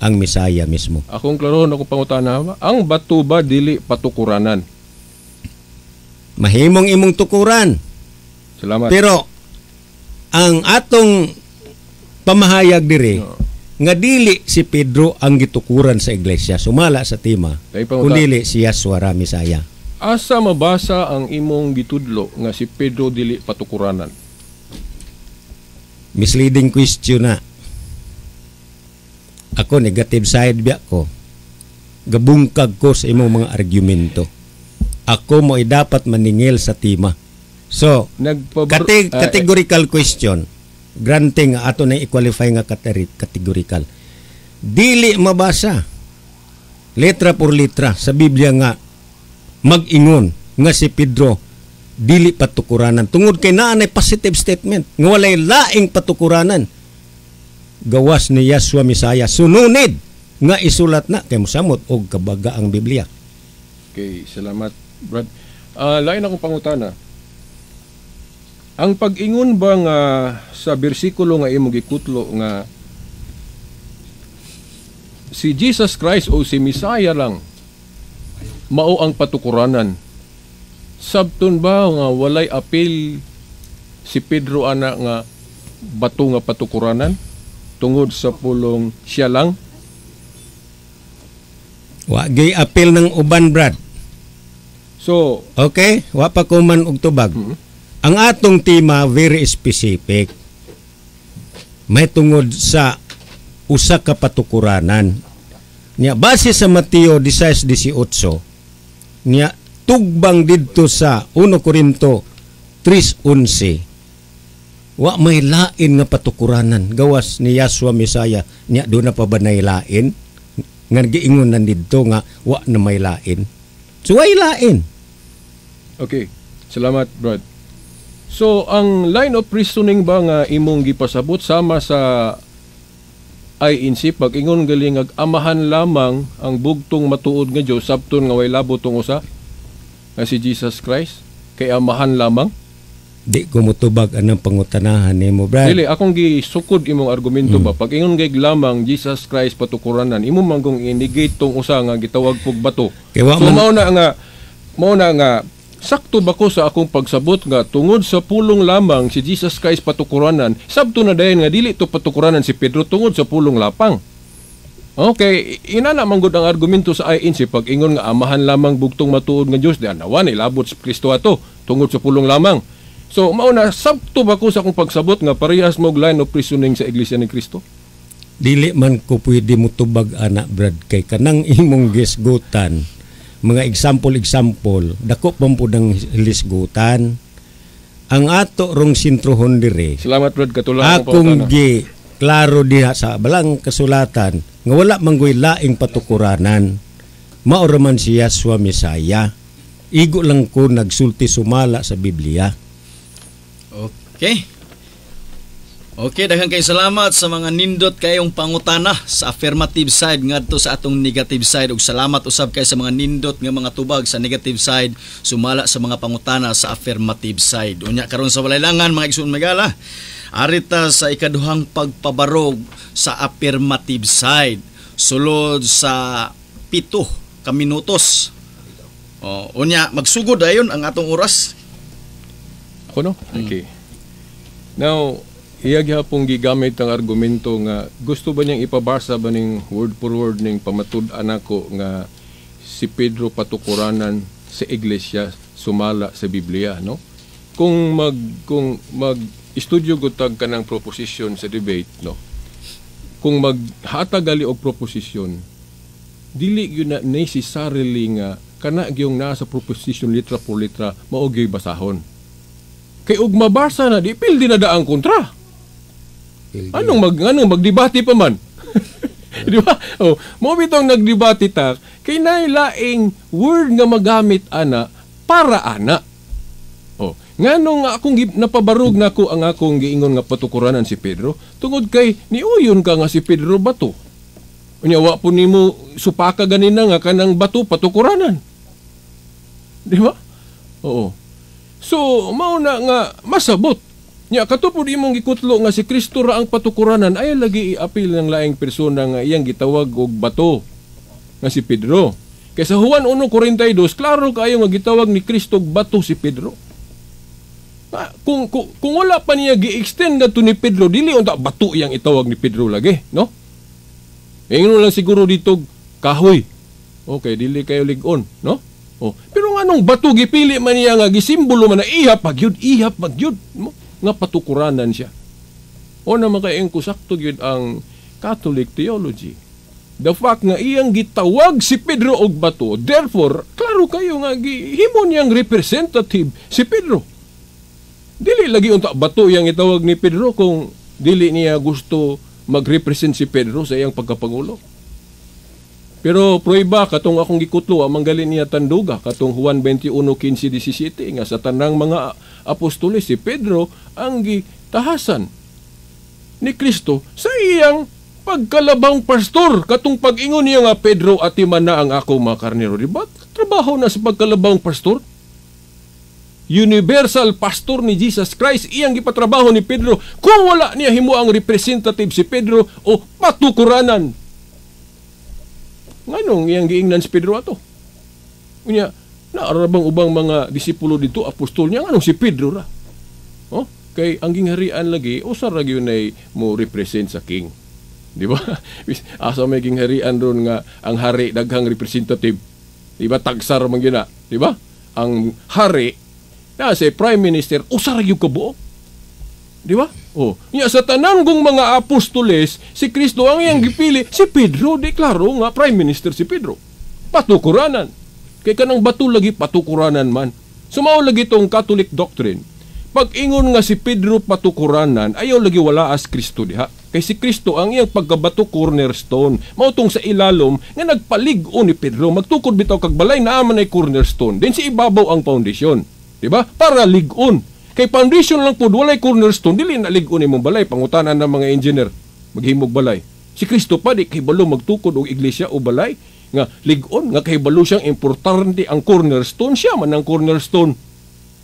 S3: ang Misaya mismo.
S2: Akong klarohon ako pangutana, ang bato ba dili patukuranan?
S3: Mahimong imong tukuran.
S2: Salamat.
S3: Pero ang atong pamahayag diri nga dili si Pedro ang gitukuran sa iglesia, sumala sa tema, kung dili si Yahshua ra Misaya.
S2: Asa mabasa ang imong gitudlo nga si Pedro dili patukuranan?
S3: Misleading question na. Ako negative side biya ko. Gabungkag ko sa imong mga argumento. Ako mo ay dapat maningil sa tema. So, categorical question. Granting ato na i-qualify nga categorical. Dili mabasa letra por letra sa Biblia nga mag-ingon nga si Pedro dili patukuranan. Tungod kay naanay positive statement nga walay laing patukuranan. Gawas ni Yahshua Misaya sununid nga isulat na kay mosamot og kabaga ang Biblia.
S2: Okay, salamat Brad. Lain akong pangutana. Ang pag-ingon ba nga sa bersikulo nga imong gikutlo nga si Jesus Christ o si Misaya lang mao ang patukuranan, sabton ba nga walay apil si Pedro ana nga bato nga patukuranan tungod sa pulong siya lang?
S3: Wa gay apil ng uban, Brad.
S2: So,
S3: okay, wa pa ko man og tubag. Ang atong tema very specific. May tungod sa usa ka patukuranan. Nya base sa Mateo 16:18, nya tugbang didto sa 1 Corinto 3:11. Wa may lain nga patukuranan gawas ni Yahshua Misaya, nya do na pa ba nay lain? Nga giingon nan didto nga wa na may lain. So way lain.
S2: Okay, salamat Brad. So, ang line of reasoning ba nga imong gipasabot sama sa INC pag-ingon galing amahan lamang ang bugtong matuod nga Dios sabton nga way labo tong usa nga si Jesus Christ kay amahan lamang?
S3: Di ko motubag anang pangutanahan nimo, Brad.
S2: Dili, akong gisukod imong argumento ba pag-ingon gay lamang Jesus Christ patukuranan, imo manggong i-negate tong usa nga gitawag pug bato. So mao na nga sakto ba ko sa akong pagsabot nga tungod sa pulong lamang si Jesus Christ patukuranan, sabto na dayon nga dili to patukuranan si Pedro tungod sa pulong lapang. Okay, inana man gud ang argumento sa INC pag ingon nga amahan lamang bugtong matuod nga Dios, diyan nawa ni labot sa Kristo ato tungod sa pulong lamang. So mao na sabto ba ko sa akong pagsabot nga parehas mog line of reasoning sa Iglesia ni Kristo?
S3: Dili man ko pwede motubag ana, Brad, kay kanang imong gisgutan. Mga example, dako pa po ng lisgutan. Ang ato rong sintrohon dire.
S2: Salamat, Brad, katulang
S3: akong gi klaro diha sa balang kasulatan nga wala manggoy laing patukuranan. Mao ra man si Yahshua Misaya. Igo lang ko nagsulti sumala sa Biblia.
S1: Okay, daghang kay salamat sa mga nindot kayong pangutana sa affirmative side ngadto sa atong negative side, ug salamat usab kay sa mga nindot nga mga tubag sa negative side sumala sa mga pangutana sa affirmative side. Unya karon sa walaylangan mga igsoon magala, arita sa ikaduhang pagpabarog sa affirmative side sulod sa 7 ka minutos. Unya magsugod ayon ang atong oras.
S2: Ako no? Okay. Now, iya gyapong gigamit ang argumento nga gusto ba niyang ipabasa ba ning word for word ning pamatud-an ako nga si Pedro patukuranan sa iglesia sumala sa Biblia, no? Kung mag istudyo gud tag kanang proposition sa debate, no? Kung maghatag gali og proposition, dili yun na necessarily nga kana gyung nasa proposition litra por litra mao gyud basahon. Kay ug mabasa na di pildi na daang kontra. Anong magdebate pa man? Di ba? Oh, mo bitong nagdebate ta kay nailaing word nga magamit ana para ana. Oh, nganong akong napabarog nako ang akong giingon nga patukuranan si Pedro tungod kay niuyon ka nga si Pedro bato. Unya wa po nimo supaka ganina nga kanang bato patukuranan. Di ba? Oo. So, mao na nga masabot. Nya katupod imong gikutlo nga si Kristo ra ang patukuranan ay lagi iapil ng laing persona nga iyang gitawag og bato nga si Pedro. Kay sa Juan 1:42 klaro kaayo nga gitawag ni Kristo og bato si Pedro. Kung wala pa niya gi-extend nga to ni Pedro, dili unta bato iyang itawag ni Pedro lagi, no? Ingnon lang siguro dito kahoy. Okay, dili kayo ligon, no? Oh, pero nganong bato gipili man niya nga gisimbolo man na ihap magyud mo nga patukuranan siya. O na makaing kusakto gyud ang Catholic theology. The fact nga iyang gitawag si Pedro og bato, therefore klaro kayo nga gihimo niyang representative si Pedro. Dili lagi unta bato iyang itawag ni Pedro kung dili niya gusto magrepresent si Pedro sa iyang pagkapangulo. Pero prueba katong akong gikutlo amang gali niya tanduga katong Juan 21:15-17 nga sa tanang mga apostoles si Pedro ang gitahasan ni Kristo sa iyang pagkalabang pastor katong pag-ingon niya nga Pedro atiman na ang ako mga karnero. Diba? Trabaho na sa pagkalabang pastor. Universal pastor ni Jesus Christ iyang gipatrabaho ni Pedro. Kung wala niya himo ang representative si Pedro o patukuranan. Nganong iyang giingnan si Pedro ato? Unya, naarabang ubang mga disipulo dito, apostol niya, nganong si Pedro ra? Oh, kay ang gingharian lagi, usar ra gyud nay mo represent sa king. Di ba? Asa may gingharian ron nga ang hari daghang representative. Di ba? Tagsar man gyud na, di ba? Ang hari na si prime minister usar gyud kabuok. Di ba? Oh, nya sa tananggong mga apostoles, si Kristo ang iyang gipili, si Pedro, di klaro nga prime minister si Pedro. Patukuranan. Kay kanang bato lagi patukuranan man. Sumao lagi tong Catholic doctrine. Pag ingon nga si Pedro patukuranan, ayaw lagi wala as Kristo diha. Kay si Kristo ang iyang pagkabato cornerstone. Mao tong sa ilalom nga nagpalig-o ni Pedro, magtukod bitaw kag balay naa man ay cornerstone. Then si ibabaw ang foundation. Di ba? Para lig-on. Kay foundation lang po, walay cornerstone, dili nalig-on imong balay, pangutanan ng mga engineer, maghimog balay. Si Kristo pa, di kahibalo magtukod og iglesia o balay, nga lig-on, nga kahibalo siyang importante ang cornerstone, siya man ang cornerstone.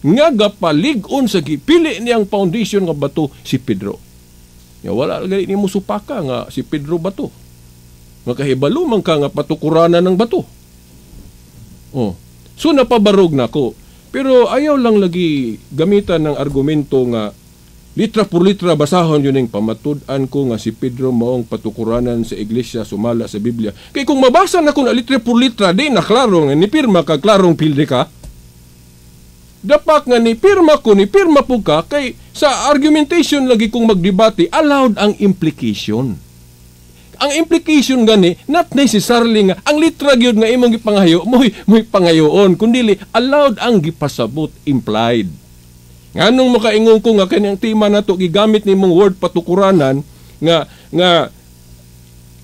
S2: Nga gapalig-on sa gipili niyang foundation nga bato, si Pedro. Nga wala gali ni mo supaka nga si Pedro bato. Nga kahibalo man ka nga patukuranan ng bato. Oh. So napabarog na ko. Pero ayaw lang lagi gamitan ng argumento nga litra por litra basahon yun yung pamatud-an ko nga si Pedro maong patukuranan sa iglesia sumala sa Biblia. Kay kung mabasa na ko na litra por litra, di na klaro nga ni pirma ka, klarong pilde ka. Dapat nga ni pirma po ka, kay sa argumentation lagi kong magdebate, allowed ang implication. Ang implication gani, not necessarily nga, ang litra gyud nga imong gipangayo, mo'y pangayoon, kundi allowed ang gipasabot, implied. Nganong makaingon ko nga kanyang tema na to, gigamit ni mong word patukuranan, nga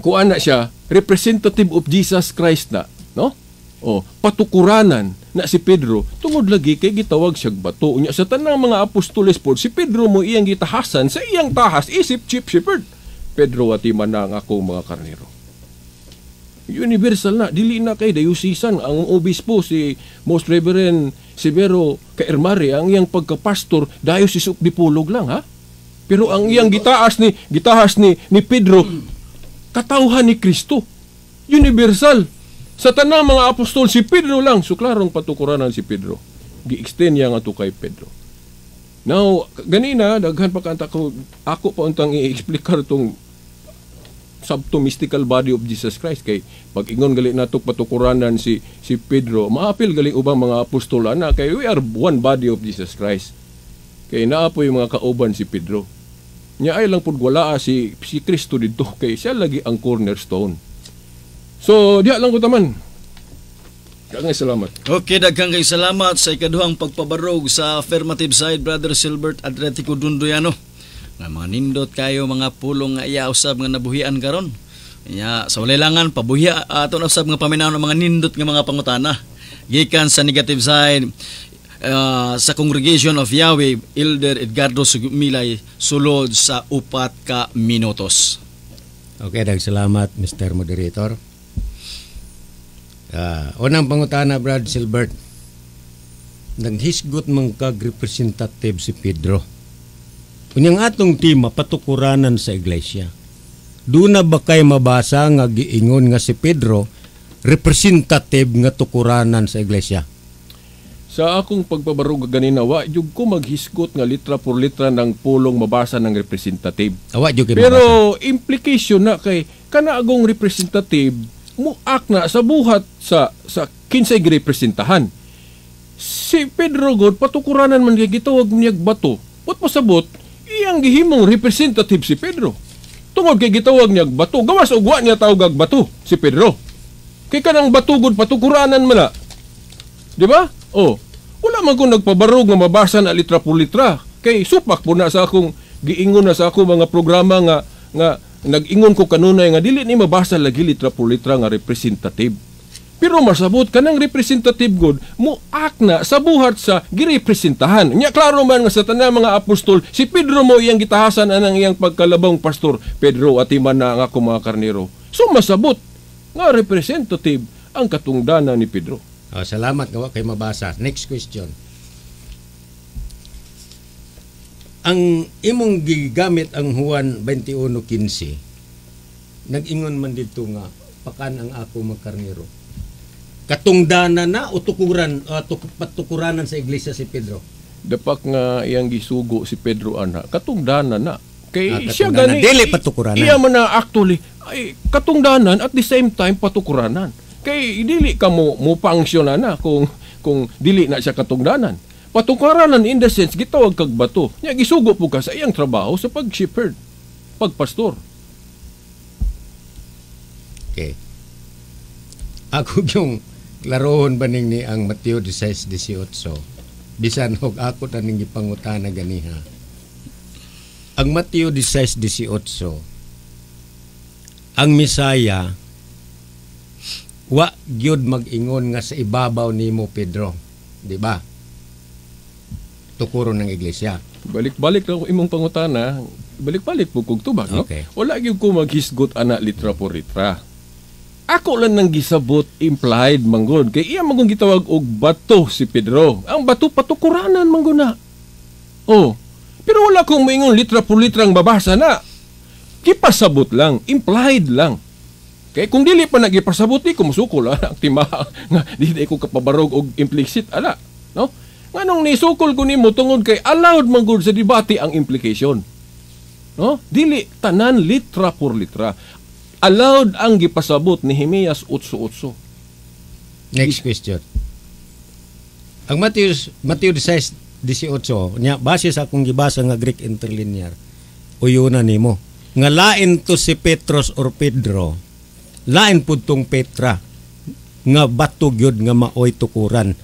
S2: kuan na siya, representative of Jesus Christ na, no? O, patukuranan na si Pedro, tungod lagi kay gitawag siyag bato. Unya sa tanang mga apostoles po, si Pedro mo iyang gitahasan, sa iyang tahas, isip chief shepherd. Pedro atiman na ang akong mga karnero. Universal na, dili na kay dayusisan ang obispo si Most Reverend Severo Kairmari ang iyang pagkapastor Diocese of Dipolog lang ha. Pero ang iyang gitahas ni Pedro katawhan ni Kristo. Universal. Sa tanang mga apostol si Pedro lang, so klarong patukuranan si Pedro. Gi-extend niya nga to kay Pedro. Now, ganina, daghan pa kanta ko, ako pa untang i-explicar itong sabto mystical body of Jesus Christ. Kay pag ingon gali natok patukuranan si Pedro, maapil gali ubang mga apostol ana kay we are one body of Jesus Christ. Kay naa po yung mga kauban si Pedro. Nya ay lang pud wala si Kristo didto kay siya lagi ang cornerstone. So diha lang ko taman. Daghang salamat.
S1: Okay, daghang kay salamat sa ikaduhang pagpabarog sa affirmative side, Brother Silbert Atletico Dundoyano. Nga mga nindot kayo mga pulong nga iya usab nga nabuhian karon. Nya sa walilangan pabuhi aton usab nga paminaw ng mga nindot nga mga pangutana. Gikan sa negative side sa Congregation of Yahweh, Elder Edgardo Sugumilay sulod sa 4 ka minutos.
S3: Okay, salamat Mr. Moderator. Unang pangutana, Brad Silbert. Naghisgot man kag representative si Pedro. Unyang atong tema patukuranan sa iglesia. Doon na ba kay mabasa nga giingon nga si Pedro representative nga tukuranan sa iglesia?
S2: Sa akong pagpabarog ganina, wa jud ko maghisgot nga litra por litra ng pulong mabasa ng representative. Pero implication na kay kana agong representative muak na sa buhat sa kinsay girepresentahan. Si Pedro God patukuranan man kay gitawag niyag bato. Wat pasabot iyang gihimong representative si Pedro. Tungod kay gitawag niyag bato, gawas og wa niya tawag bato si Pedro. Kay kanang bato God patukuranan man na. Di ba? Oh, wala man ko nagpabarog nga mabasa na litra por litra. Kay supak po na sa akong giingon na sa akong mga programa nga nag-ingon ko kanunay nga dili ni mabasa lagi litra por litra nga representative. Pero masabot kanang representative God muak na sa buhat sa girepresentahan. Nya klaro man nga sa tanang mga apostol si Pedro mo iyang gitahasan anang iyang pagkalabang pastor Pedro at iman na nga ako mga karnero. So masabot nga representative ang katungdanan ni Pedro.
S3: Salamat nga kay mabasa. Next question. Ang imong gigamit ang Juan 21:15. Nag-ingon man dito nga pakan ang ako magkarnero. Katungdanan na o patukuranan sa iglesia si Pedro?
S2: Dapat nga iyang gisugo si Pedro ana. Katungdanan na. Kay siya
S3: gani dili patukuranan.
S2: Iya man na actually ay katungdanan at the same time patukuranan. Kay dili ka mo pangsyonan na kung dili na siya katungdanan. Patukuranan in the sense gitawag kag bato. Nya gisugo po ka sa iyang trabaho sa pag-shepherd, pagpastor.
S3: Okay. Ako yung klarohon ba ni ang Mateo 16:18. Bisan og ako taning gipangutana ganiha. Ang Mateo 16:18. Ang Misaya wa gyud mag-ingon nga sa ibabaw nimo Pedro, di ba? Tukuro ng iglesia.
S2: Balik-balik lang ko imong pangutana, balik-balik po kog tubag, no?
S3: Okay.
S2: Wala gyud ko maghisgot ana litra por litra. Ako lang nang gisabot implied manggod kay iya manggod gitawag og bato si Pedro. Ang bato patukuranan manggod na. Oh. Pero wala kong moingon litra por litrang babasa na. Kipasabot lang, implied lang. Kay kung dili pa nagipasabot di ko musukol ang tima nga dili ko kapabarog og implicit ala, no? Nganong nisukol ko nimo tungod kay allowed man gud sa debate ang implication. No? Dili tanan litra por litra. Allowed ang gipasabot ni Nehemias 8:8.
S3: Next question. Ang Mateo 16:18 nya base sa akong gibasa nga Greek interlinear. Uyuna nimo nga lain to si Petros or Pedro. Lain pud tong Petra nga bato gyud nga maoy tukuran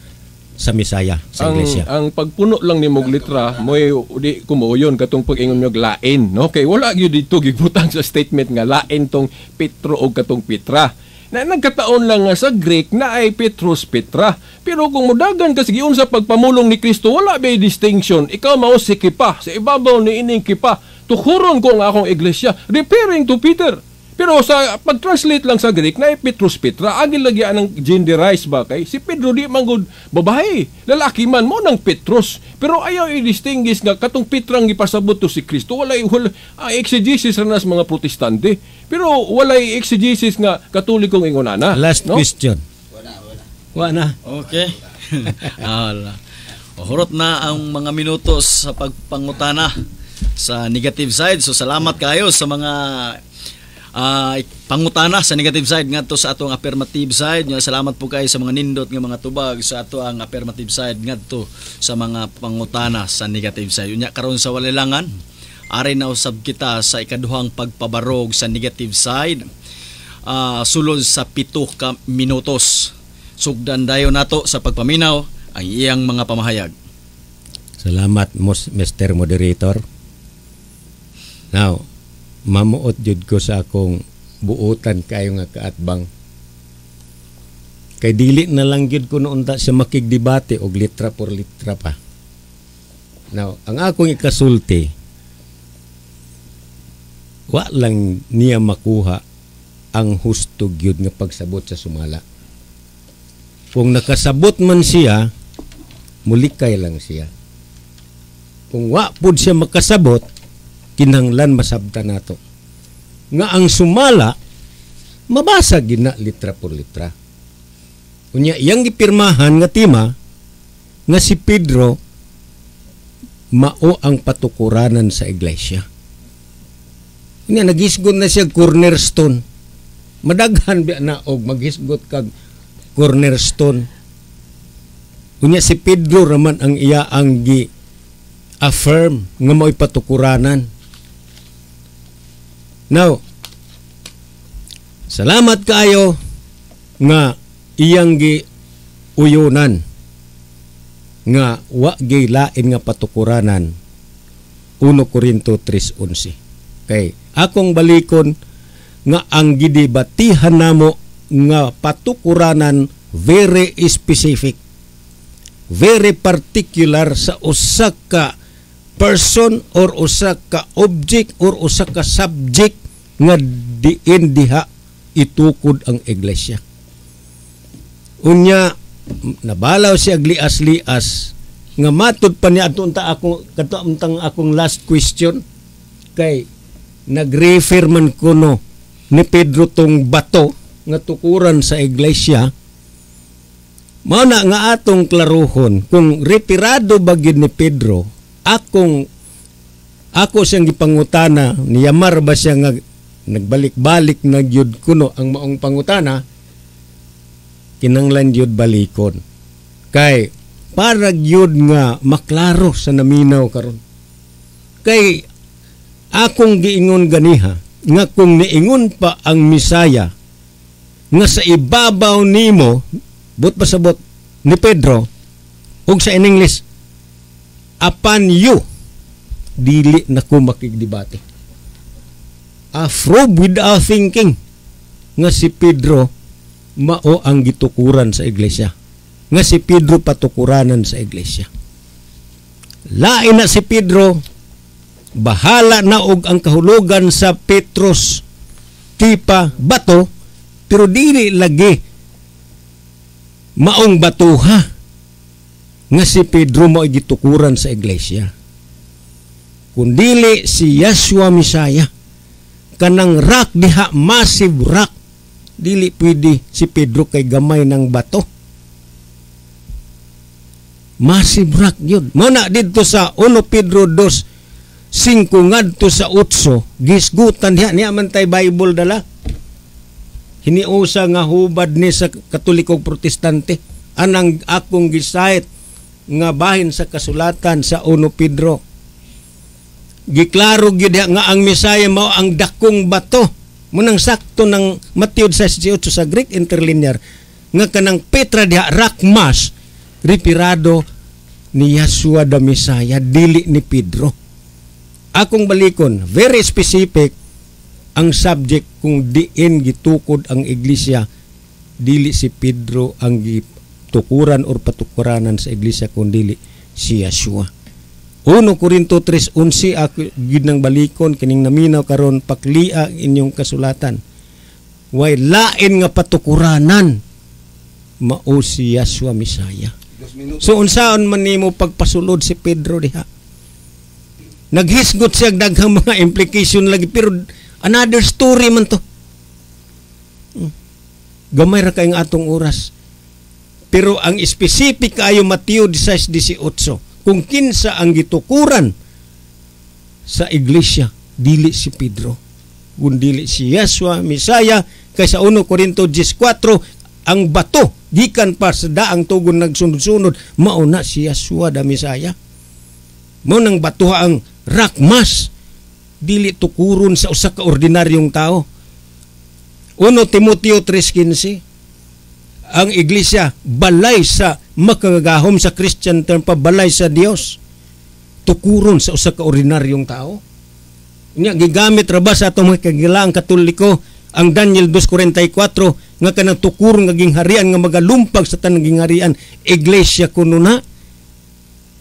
S3: sa Misaya sa iglesia.
S2: Ang pagpuno lang ni mog litra moy di kumuyon katong pag-ingon nyog lain, no? Kay wala gyud dito gibutang sa statement nga lain tong Petro o katong Petra. Na nagkataon lang nga sa Greek na ay Petros Petra. Pero kung mudagan ka giun sa pagpamulong ni Kristo, wala bay distinction. Ikaw mao si Kipa, sa ibabaw ni ining Kipa. Tukuron ko ang akong iglesia, referring to Peter. Pero sa pag-translate lang sa Greek na Petrus Petra, agil lagi anang genderize ba kay si Pedro di manggod babae, lalaki man mo nang Petrus. Pero ayaw i-distinguish nga katong Petrang gipasabot to si Kristo, walay exegesis ra nas mga Protestante. Pero walay exegesis nga Katolikong ingonana.
S3: Last no? Question. Wala.
S1: Okay. Hurot na ang mga minutos sa pagpangutana sa negative side. So salamat kayo sa mga pangutana sa negative side ngadto sa atong affirmative side. Salamat po kayo sa mga nindot nga mga tubag sa ato ang affirmative side ngadto sa mga pangutana sa negative side. Unya karon sa walilangan, ari na usab kita sa ikaduhang pagpabarog sa negative side. Sulod sa 7 ka minutos. Sugdan dayon nato sa pagpaminaw ang iyang mga pamahayag.
S3: Salamat, Mr. Moderator. Now, mamuot jud ko sa akong buutan kayo nga kaatbang. Kay dili na lang jud ko noon ta sa makigdebate og litra por litra pa. Now, ang akong ikasulti, wa lang niya makuha ang husto gyud nga pagsabot sa sumala. Kung nakasabot man siya, mulikay lang siya. Kung wa pud siya makasabot, kinahanglan masabtan nato nga ang sumala mabasa gina litra por litra. Unya iyang gipirmahan nga tema nga si Pedro mao ang patukuranan sa iglesia. Ina nagisgot na siya cornerstone. Madaghan biya na og maghisgot kag cornerstone. Unya si Pedro raman ang iya ang gi-affirm nga mao'y patukuranan. Now, salamat kayo nga iyang gi-uyunan nga wa gilain nga patukuranan 1 Corinto 3:11. Kay akong balikon nga ang gidebatihan namo nga patukuranan very specific, very particular sa usa ka person or usa ka object or usa ka subject nga diin diha itukod ang iglesia. Unya nabalaw siya glias-lias nga matud pa niya atunta ako katuntang akong last question kay nag-refer man kuno ni Pedro tong bato nga tukuran sa iglesia. Mao na nga atong klaruhon kung retirado bagid ni Pedro, ako siyang gipangutana, niyamar ba siya nga nagbalik-balik na gyud kuno ang maong pangutana, kinanglan gyud balikon. Kay para gyud nga maklaro sa naminaw karon. Kay akong giingon ganiha nga kung niingon pa ang Misaya nga sa ibabaw nimo but pasabot ni Pedro ug sa in English upon you dili na ko makigdebate. Afro without thinking nga si Pedro mao ang gitukuran sa iglesia. Nga si Pedro patukuranan sa iglesia. Lain na si Pedro, bahala na og ang kahulugan sa Petros tipa bato, pero dili lagi maong batuha nga si Pedro mao gitukuran sa iglesia. Kundili si Yeshua Misaya, kanang rock diha, massive rock. Dili pwede si Pedro kay gamay ng bato. Massive rock yun. Muna dito sa 1 Pedro 2:5 ngadto sa 8, gisgutan niya man tay Bible dala. Hiniusa nga hubad ni sa Katoliko Protestante. Anang akong gisayt nga bahin sa kasulatan sa 1 Pedro. Giklaro gyud nga ang Misaya mao ang dakong bato. Munang sakto ng Matthew 6:18 sa Greek interlinear nga kanang Petra diha rakmas repirado ni Yeshua the Messiah, dili ni Pedro. Akong balikon, very specific ang subject kung diin gitukod ang iglesia, dili si Pedro ang gitukuran or patukuranan sa iglesia kundi si Yeshua. 1 Corinto 3:11 ako gid nang balikon kining naminaw karon paklia inyong kasulatan. Way lain nga patukuranan mao si Yeshua Messiah. So unsaon man nimo pagpasulod si Pedro diha? Naghisgot siya daghang mga implication lagi pero another story man to. Gamay ra kay nga atong oras. Pero ang specific kayo Mateo 16:18 kung kinsa ang gitukuran sa iglesia, dili si Pedro. kundi si Yeswa Misaya, kay sa 1 Corinto 14 ang bato gikan pa sa daang tugon nagsunod-sunod mao na si Yeswa da Misaya. Mao nang batuha ang rakmas, dili tukuron sa usa ka ordinaryong tao. 1 Timoteo 3:15, ang iglesia balay sa makagahom sa Christian term pa, balay sa Dios, tukuron sa usa ka ordinaryong tao. Nya gigamit ra ba sa atong mga kagilaang Katoliko ang Daniel 2:44 nga kanang tukuron nga gingharian nga magalumpag sa tanang gingharian, iglesia kuno na.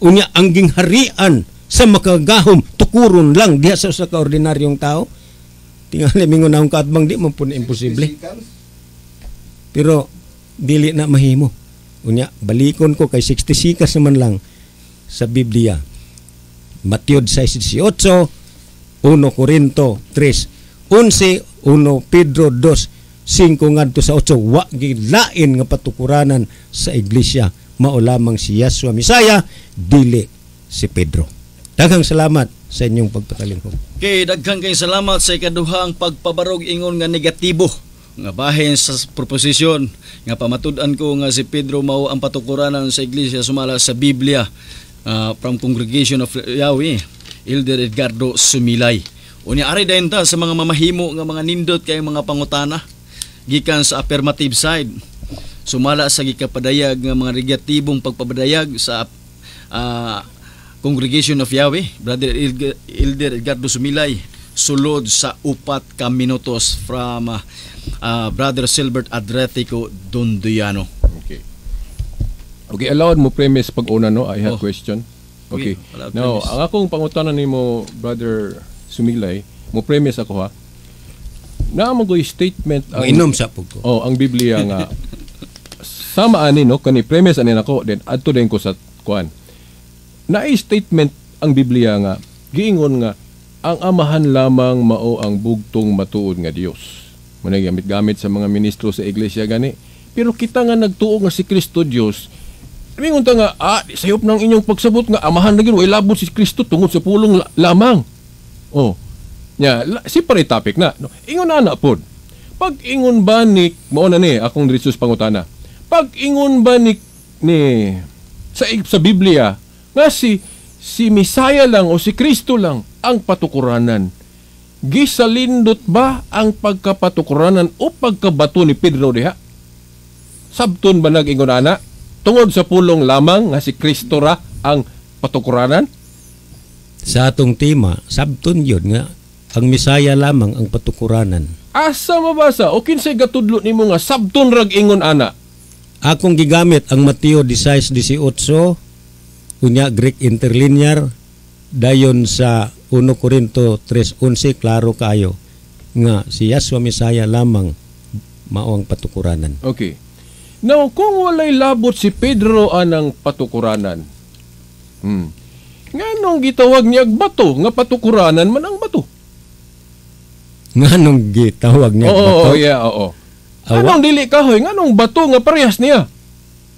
S3: Unya ang gingharian sa makagahom tukuron lang diha sa usa ka ordinaryong tao. Tingali mingon na akong kaatbang, di man po na imposible. Pero dili na mahimo. Unya balikon ko kay 60 sikas naman lang sa Biblia. Mateo 6:18, 1 Corinto 3:11, 1 Pedro 2:5 ngadto sa 8, wa gilain nga patukuranan sa iglesia mao lamang si Yeswa Misaya, dili si Pedro. Daghang salamat sa inyong pagpatalingkod.
S1: Kay daghang kay salamat sa ikaduhang pagpabarog ingon nga negatibo nga bahin sa proposisyon nga pamatud-an ko nga si Pedro mao ang patukuranan sa iglesia sumala sa Biblia, from Congregation of Yahweh, Elder Edgardo Sumilay. Unya ari dayon ta sa mga mamahimo nga mga nindot kay mga pangutana gikan sa affirmative side, sumala sa gikapadayag nga mga negatibong pagpapadayag sa Congregation of Yahweh, Brother Elder Edgardo Sumilay, sulod sa 4 ka minutos from Brother Silbert Adretico Donduyano.
S2: Okay. Okay, allowed mo premise pag-una, no? I have question. Okay. Now, ang akong pangutanan nimo, Brother Sumilay, mo premise ako ha. Naamang ko statement ang
S3: inom sa pug ko.
S2: Oh, ang Biblia nga sama ani no kani premise ani nako, then adto din ko sa kuan. Naay statement ang Biblia nga giingon nga ang amahan lamang mao ang bugtong matuod nga Dios. Manay gamit sa mga ministro sa iglesia gani. Pero kita nga nagtuo nga si Kristo Dios. Mingon ta nga sayop ng inyong pagsabot nga amahan na gyud way labot si Kristo tungod sa pulong lamang. Oh. Nya separate topic na. No. Ingon ana pod. Pag ingon ba ni mao na ni akong diretso pangutana. Pag ingon ba ni sa Biblia nga si Misaya lang o si Kristo lang ang patukuranan, gisalindot ba ang pagkapatukuranan o pagkabato ni Pedro diha? Sabton ba nag-ingon ana tungod sa pulong lamang nga si Kristo ra ang patukuranan?
S3: Sa atong tema, sabton yun nga ang Misaya lamang ang patukuranan.
S2: Asa mabasa o kinsay gatudlo nimo nga sabton rag ingon ana?
S3: Akong gigamit ang Mateo 16:18, unya Greek interlinear, dayon sa 1 Corinto 3:11, klaro kayo nga si Yeswa Misaya lamang mao ang patukuranan.
S2: Okay. Now, kung walay labot si Pedro anang patukuranan, nganong gitawag niya bato nga patukuranan man ang bato?
S3: Nganong gitawag niya bato?
S2: Oo. Anong dili kahoy? Nganong bato nga parehas niya?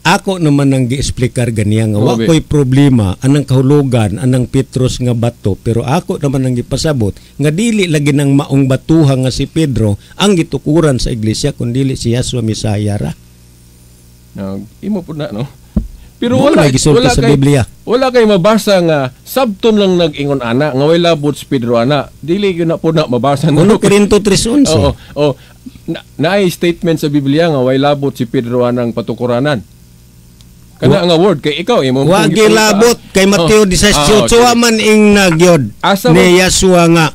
S3: Ako naman nang gi-explicar ganiya nga wa ko'y problema anang kahulugan anang Petros nga bato, pero ako naman nang gipasabot nga dili lagi nang maong batuha nga si Pedro ang gitukuran sa iglesia kundi si Yeswa Misaya ra.
S2: Imo po na no. Pero
S3: wala sa Biblia.
S2: Wala kay mabasa nga sabton lang nag-ingon ana nga way labot si Pedro ana. Dili gyud na po na mabasa no.
S3: 1 Corinto 3:11.
S2: Oo. Naay statement sa Biblia nga way labot si Pedro anang patukuranan. Kana nga word kay ikaw imo
S3: wa gilabot kay Mateo 16:8 man ing nagyod ni Yeswa nga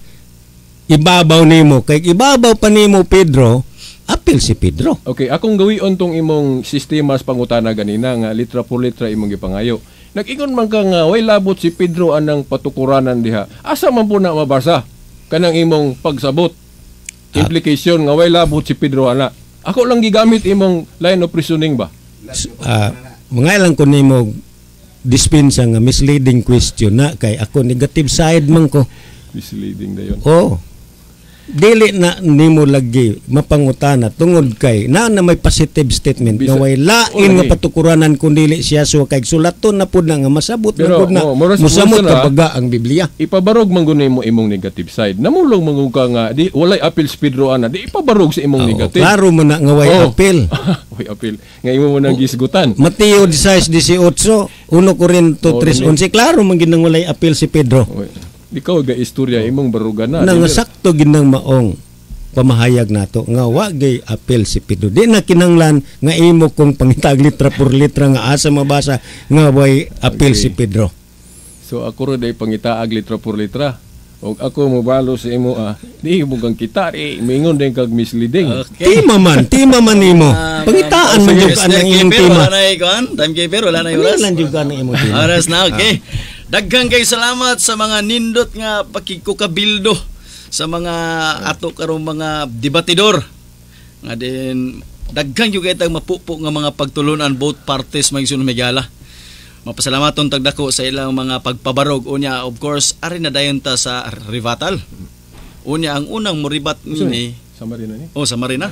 S3: ibabaw nimo kay ibabaw pa nimo Pedro, apil si Pedro.
S2: Okay, akong gawion tong imong sistema sa pangutana ganina nga litra por litra imong gipangayo. Nag-ingon man ka nga way labot si Pedro anang patukuranan diha. Asa man po na mabasa kanang imong pagsabot? Implication nga way labot si Pedro ana. Ako lang gigamit imong line of reasoning ba?
S3: Mga ilang ko nimo dispensa nga misleading question na kay ako negative side man ko.
S2: Misleading dayon.
S3: Oh. dili na nimo lagi mapangutana tungod kay na may positive statement nga way lain nga patukuranan kun dili siya so kay sulaton na pud na nga masabot na pud na mosamot kabaga ang Biblia.
S2: Ipabarog man guni mo imong negative side. Namulong mangug ka nga di walay appeal si Pedro ana di ipabarog sa imong negative.
S3: Klaro mo na nga way appeal.
S2: Way appeal. Nga imo mo nang gisgutan.
S3: Mateo 16:18, 1 Corinto 3:11 klaro man ginang walay appeal si Pedro.
S2: Ikaw ga istorya imong barugan na.
S3: Nang sakto ginang maong pamahayag nato nga wa gay apel si Pedro. Di na kinanglan nga imo kong pangitag litra por litra nga asa mabasa nga way apel si Pedro.
S2: So ako ro day pangitaag litra por litra. Og ako mobalo sa imo di mo kang kita mingon din kag misleading.
S3: Okay. Tima man nimo. Pangitaan man jud ang imong tima.
S1: Timekeeper wala na oras.
S3: Wala jud ang imong tima.
S1: Oras na okay. Daghang kay salamat sa mga nindot nga pakikukabildo sa mga ato karong mga debatidor. Nga din daghang yung kitang mapupo nga mga pagtulunan both parties magsun megala. Mapasalamaton tagdako sa ilang mga pagpabarog. Unya of course ari na dayon ta sa ribatal. Unya ang unang moribat ni
S2: sa Marina ni.
S1: Sa Marina.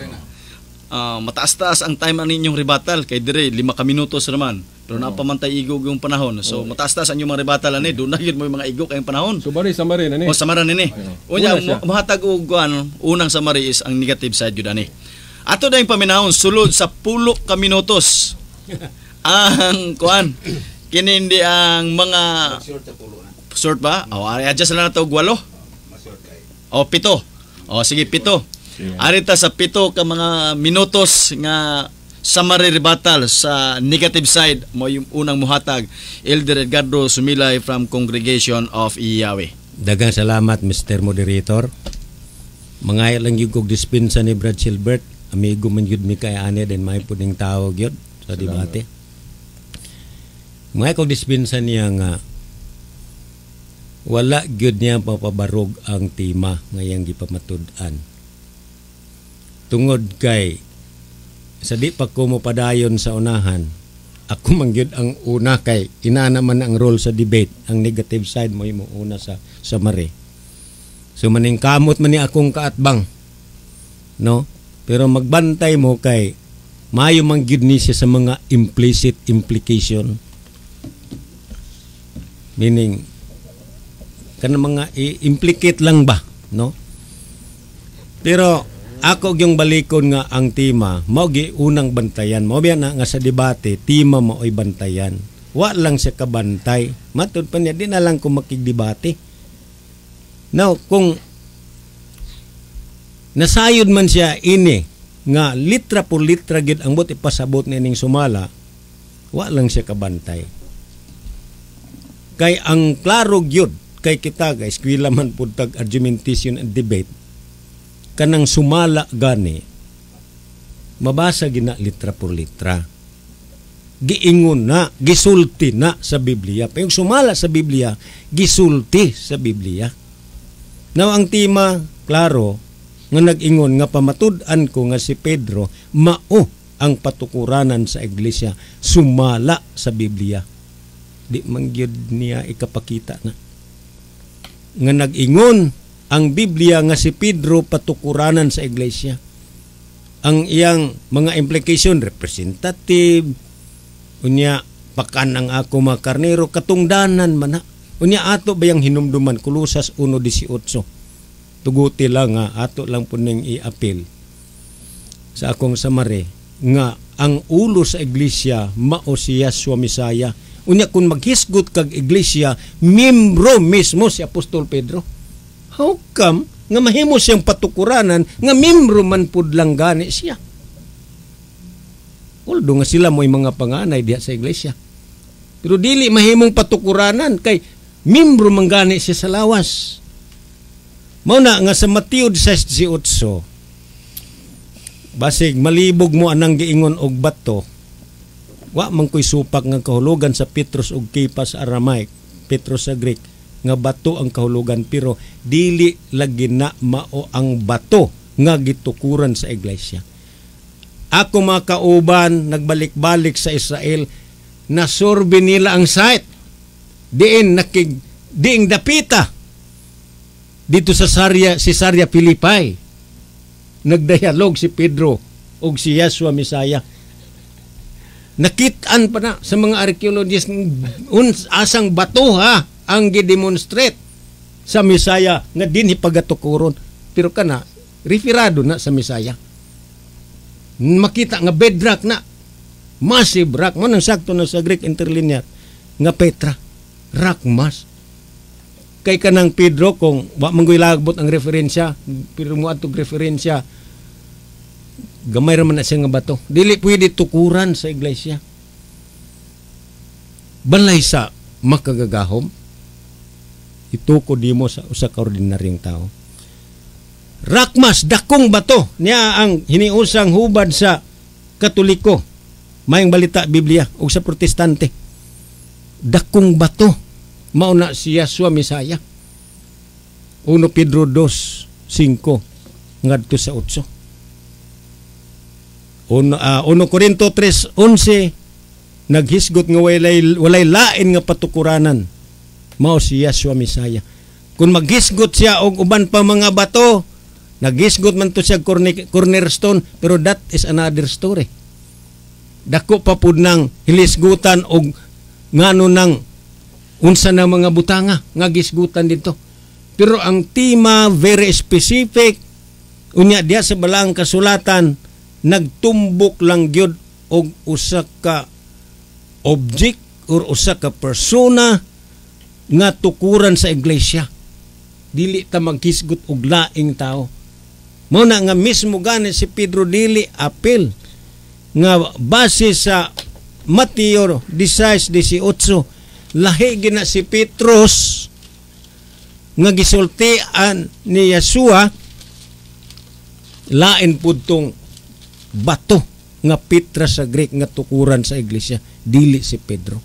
S1: Mataas-taas ang time ang inyong ribatal kay dire 5 minutos naman. Pero napamantay igog yung panahon. So mataas-taas ang inyong mga ribatal ani, doon na yun mo yung mga igog kayong panahon.
S2: So bari sa Marina ni.
S1: Sa Marina ni. Unya mahatag og unang sa Mari is ang negative side yun ani. Ato dayong paminahon sulod sa 10 ka minutos. Ang kuan kini hindi ang mga short ba? Adjust lang nato og 8. 7. Sige 7. Arita sa 7 ka mga minutos nga summary rebuttal sa negative side mo yung unang muhatag Elder Edgardo Sumilay from Congregation of Yahweh.
S3: Daghang salamat Mr. Moderator. Mga lang yung kog dispensa ni Brad Silbert, amigo man yun mi kay ane din may puding tawag yun sa debate. Mga kog dispensa niya nga wala gyud niya papabarog ang tema ngayang gipamatud-an. Tungod kay sa di pa ko mo padayon sa unahan, ako mangyud ang una kay ina naman ang role sa debate, ang negative side mo yung una sa summary. So maning kamot man ni akong kaatbang, no? Pero magbantay mo kay mayo mangyud ni siya sa mga implicit implication. Meaning kana mga implicate lang ba, no? Pero ako yung balikon nga ang tema mao gi unang bantayan mo biya na nga sa debate tema mo ay bantayan wa lang siya kabantay matud pa niya di na lang ko makigdebate. Now kung nasayod man siya ini nga litra por litra gid ang bot ipasabot nining sumala wa lang siya kabantay kay ang klaro gyud kay kita guys eskwela man pud tag argumentation and debate kanang sumala gani mabasa gina litra por litra giingon na gisulti na sa Biblia pa yung sumala sa Biblia gisulti sa Biblia. Now ang tema klaro nga nag-ingon nga pamatud-an ko nga si Pedro mao ang patukuranan sa iglesia sumala sa Biblia di mangyud niya ikapakita na nga nag-ingon ang Biblia nga si Pedro patukuranan sa iglesia. Ang iyang mga implication representative unya pakan ang ako mga karnero katungdanan man na. Unya ato bayang hinumduman Kolosas 1:18. Tuguti lang nga ato lang po ning i-appeal sa akong summary nga ang ulo sa iglesia mao si Yeshua Mesaya. Unya kung maghisgot kag iglesia membro mismo si Apostol Pedro. How come nga mahimo siyang patukuranan nga membro man pud lang gani siya? Although nga sila mo'y mga panganay diha sa iglesia. Pero dili mahimong patukuranan kay membro man gani siya sa lawas. Mao na nga sa Mateo 16:8 basig malibog mo anang giingon og bato. Wa man koy supak nga kahulugan sa Petros ug Kepas sa Aramaic, Petros sa Greek nga bato ang kahulugan pero dili lagi na mao ang bato nga gitukuran sa iglesia. Ako mga kauban nagbalik-balik sa Israel nasurbi nila ang site diin dapita dito sa Cesarea Philippi. Nagdialog si Pedro ug si Yeshua Misaya. Nakitaan pa na sa mga archaeologists asang bato ha ang gidemonstrate sa Misaya nga dinhi pagatukuron. Pero kana referado na sa Misaya. Makita nga bedrock na, massive rock mo nang sakto na sa Greek interlinear nga Petra, rock mass. Kay kanang Pedro kung wa manggoy lagbot ang referensya, pero mo atog referensya gamay ra man na siya nga bato. Dili pwede tukuran sa iglesia. Balay sa makagagahom, itukod mo sa usa ka ordinaryong tao. Rakmas, dakong bato niya ang hiniusang hubad sa Katoliko, mayang balita Biblia, o sa Protestante. Dakong bato, mauna si Yeshua Misaya. 1 Pedro 2:5 ngadto sa 8. 1 Korinto 3:11 naghisgot nga walay lain nga patukuranan, mao si Yeshua Misaya. Kung maghisgot siya og uban pa mga bato, naghisgot man to siya cornerstone, pero that is another story. Dako pa pud nang hilisgutan og ngano nang unsa na mga butanga nga gisgutan dito. Pero ang tema very specific, unya diya sa balang kasulatan nagtumbok lang gyud og usa ka object or usa ka persona nga tukuran sa iglesia. Dili ta maghisgot og laing tao. Mao na nga mismo gani si Pedro dili apil nga base sa Mateo 16:18 lahi gina si Petros nga gisultian ni Yeshua, lain pud tong bato nga Petra sa Greek nga tukuran sa iglesia, dili si Pedro.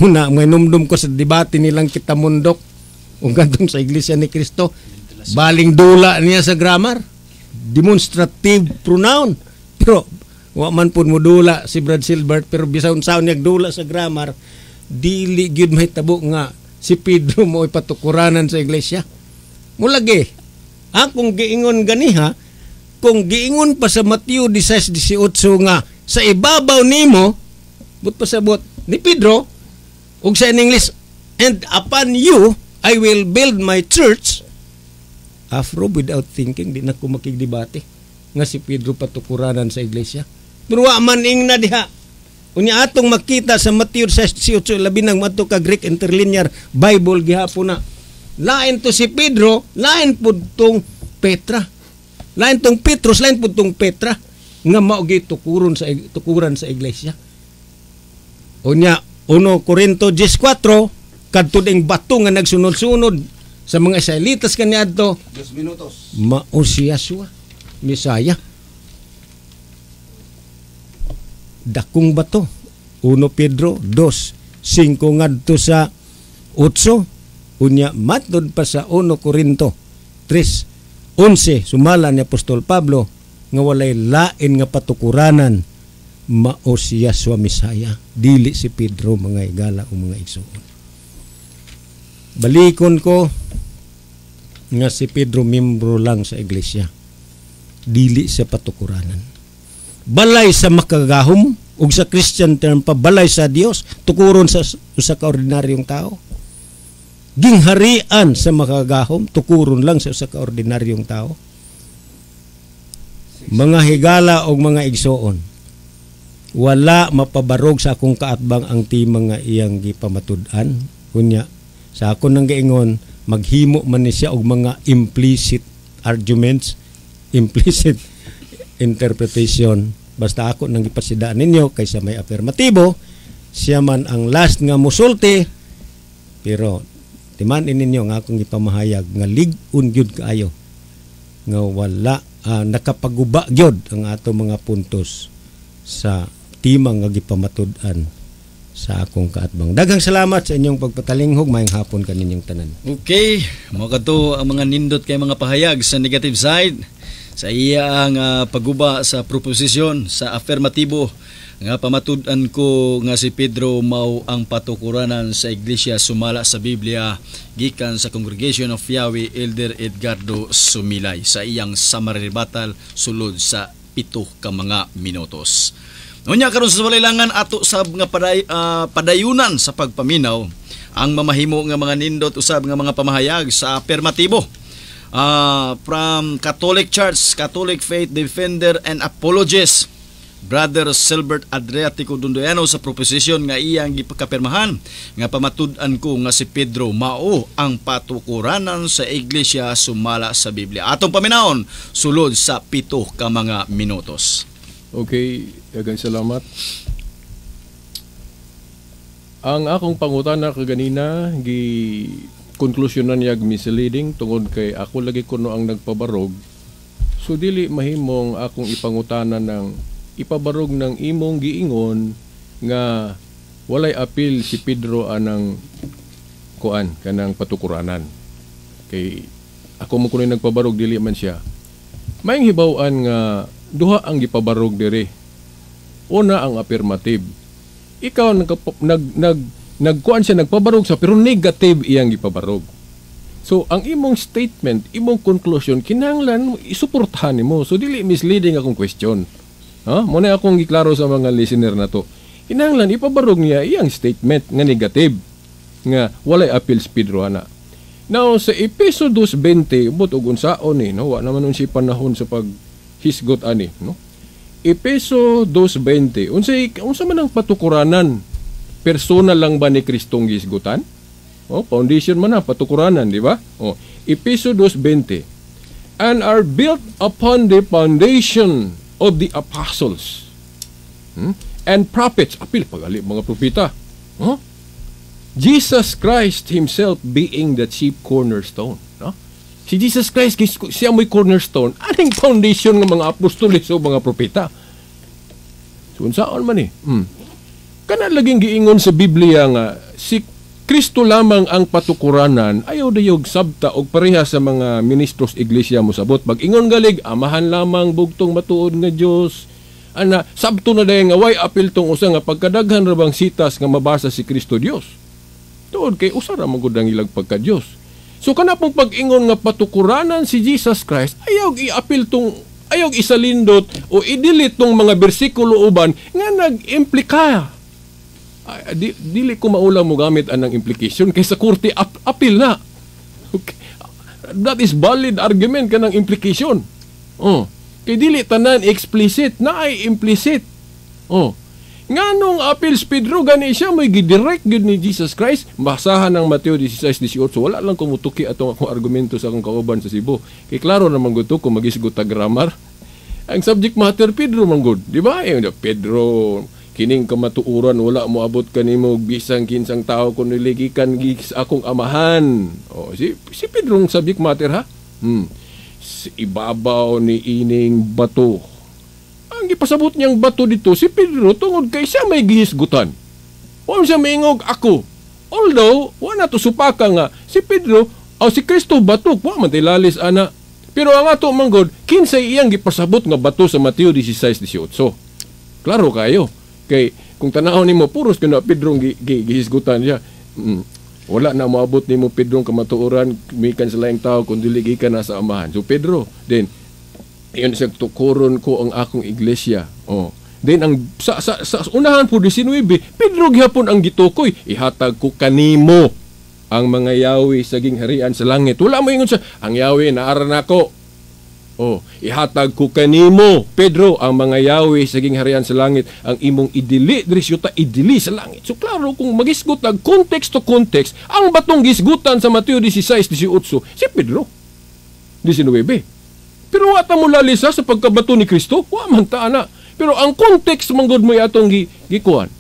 S3: Muna may numdum ko sa debate nilang kitamundok ug kadtong sa iglesia ni Kristo, baling dula niya sa grammar, demonstrative pronoun, pero wa man pud mo dula si Brad Silbert, pero bisan sa niya dula sa grammar, dili gyud mahitabo nga si Pedro mo ipatukuranan sa iglesia. Mulagi akong giingon ganiha, kung giingon pa sa Mateo 16:18 nga sa ibabaw nimo, but pasabot ni Pedro, ug sa English, and upon you I will build my church. Afro, without thinking, di na ko makigdebate nga si Pedro patukuranan sa iglesia. Pero wa man ing na diha. Unya atong makita sa Mateo 16:18 labi nang madto ka Greek interlinear Bible gihapon na. Lain to si Pedro, lain pud tong Petra. Lain tong Petros, lain pud tong Petra nga mao gi tukuran sa iglesia. Unya 1 Korinto 10:4 kadto ding bato nga nagsunod-sunod sa mga Israelitas kaniadto
S1: 2 minutos.
S3: Mao si Yeshua Misaya. Dakong bato. 1 Pedro 2:5 ngadto sa 8. Unya matod pa sa 1 Korinto 3:11 sumala ni Apostol Pablo nga walay lain nga patukuranan, mao si Yeshua Misaya, dili si Pedro, mga igala o mga igsoon. Balikon ko nga si Pedro membro lang sa iglesia, dili sa patukuranan. Balay sa makagahom ug sa Christian term pa balay sa Dios, tukuron sa usa ka ordinaryong tao. Gingharian sa makagahom, tukuron lang sa usa ka ordinaryong tao. Mga higala o mga igsoon, wala mapabarog sa akong kaatbang ang timang nga iyang gipamatud-an. Kunya, sa akon nang gaingon, maghimo man ni siya og mga implicit arguments, implicit interpretation. Basta ako nang gipasidaan ninyo kaysa may affirmatibo, siya man ang last nga musulti, pero timanin ninyo nga akong ipamahayag nga lig-un gyud kaayo nga wala nakapaguba gyud ang ato mga puntos sa timang nga gipamatud-an sa akong kaatbang. Daghang salamat sa inyong pagpatalinghog, mayang hapon kaninyong tanan.
S1: Okay, mo kadto ang mga nindot kay mga pahayag sa negative side sa iyang paguba sa proposisyon sa affirmatibo nga pamatud-an ko nga si Pedro mao ang patukuranan sa iglesia sumala sa Biblia gikan sa Congregation of Yahweh Elder Edgardo Sumilay sa iyang summary rebuttal sulod sa 7 ka mga minutos. Unya karon sa walilangan ato sab nga padayunan sa pagpaminaw ang mamahimo nga mga nindot usab nga mga pamahayag sa affirmatibo. From Catholic Church, Catholic Faith Defender and Apologist Brother Silbert Adriatico Dundoyano sa proposition nga iyang gipakapirmahan nga pamatud-an ko nga si Pedro mao ang patukuranan sa iglesia sumala sa Biblia. Atong paminawon sulod sa 7 ka mga minutos.
S2: Okay, daghang salamat. Ang akong pangutana kaganina konklusyonan yag misleading tungod kay ako lagi kuno ang nagpabarog. So dili mahimong akong ipangutana ng ipabarog ng imong giingon nga walay apil si Pedro anang kanang patukuranan. Kay ako mo kuno nagpabarog dili man siya. Maayong hibaw-an nga duha ang gipabarog diri. Una ang affirmative. Ikaw nagkuan siya nagpabarog sa pero negative iyang gipabarog. So ang imong statement, imong conclusion kinahanglan isuportahan nimo. So dili misleading akong question. Muna akong giklaro sa mga listener na to. Kinahanglan ipabarog niya iyang statement nga negative nga walay appeal si Pedro ana. Now sa Efeso 2:20 ubot og unsaon no wa naman unsi panahon sa paghisgot ani no. Efeso 2:20 unsa man ang patukuranan? Personal lang ba ni Kristong gisgutan? Foundation man na patukuranan, di ba? Efeso 2:20 and are built upon the foundation of the apostles and prophets, apil pagali mga propeta. Jesus Christ himself being the chief cornerstone. No? Si Jesus Christ, siya mo'y cornerstone. Aning foundation ng mga apostolis o mga propeta? So, saan man Kana laging giingon sa Biblia nga, si Kristo lamang ang patukuranan, ayaw dayog sabta og pareha sa mga ministros iglesia mo sabot. Pag-ingon galig, amahan lamang bugtong matuod nga Dios. Ana, sabto na dayon nga way apil tong usa nga pagkadaghan ra bang sitas nga mabasa si Kristo Dios. Tuod kay usa ra man gud ang ilag pagka Dios. So kana pong pag-ingon nga patukuranan si Jesus Christ, ayaw i-apil tong ayaw isalindot o i-delete tong mga bersikulo uban nga nag-implika. Dili ko maula mo gamit anang implication kaysa korte apil na. Okay. That is valid argument kanang implication. Kay dili tanan explicit na ay implicit. Nganong apil si Pedro gani siya may gidirect gud ni Jesus Christ. Basahan ng Mateo 16:18 wala lang kumutuki atong akong argumento sa akong kauban sa Cebu. Kay klaro naman gud to kung magisgot ta grammar. Ang subject matter Pedro man gud, di ba? Pedro kining kamatuuran wala mo abot kanimo bisang kinsang tao kun niligikan sa akong amahan. Si Pedro ang subject matter ha. Si ibabaw ni ining bato. Ang gipasabot niyang bato dito si Pedro tungod kay siya may gihisgutan. Wa siya maingog ako. Although wala to supaka nga si Pedro si Kristo bato wa man tilalis ana. Pero ang ato manggod kinsay iyang gipasabot nga bato sa Mateo 16:18. Klaro kayo. Kay kung tanaw nimo puros kana Pedro gihisgutan siya. Wala na moabot nimo Pedro kamatuoran mikan sa laing tao kun dili gikan na sa amahan. So Pedro, then iyon siya tukuron ko ang akong iglesia. Then ang sa unahan po 19, Pedro gihapon ang gitukoy, ihatag ko kanimo ang mga yawi sa gingharian sa langit. Wala mo ingon siya, ang yawi naara nako. Ihatag ko kanimo, Pedro, ang mga yawi sa gingharian sa langit, ang imong idili, drisyuta idili sa langit. So klaro, kung magisgot nag context to context, ang batong gisgutan sa Mateo 16:18, si Pedro, 19. Pero wata mo lalisa sa pagkabato ni Kristo, wa man ta ana. Pero ang context manggod mo atong gikuan.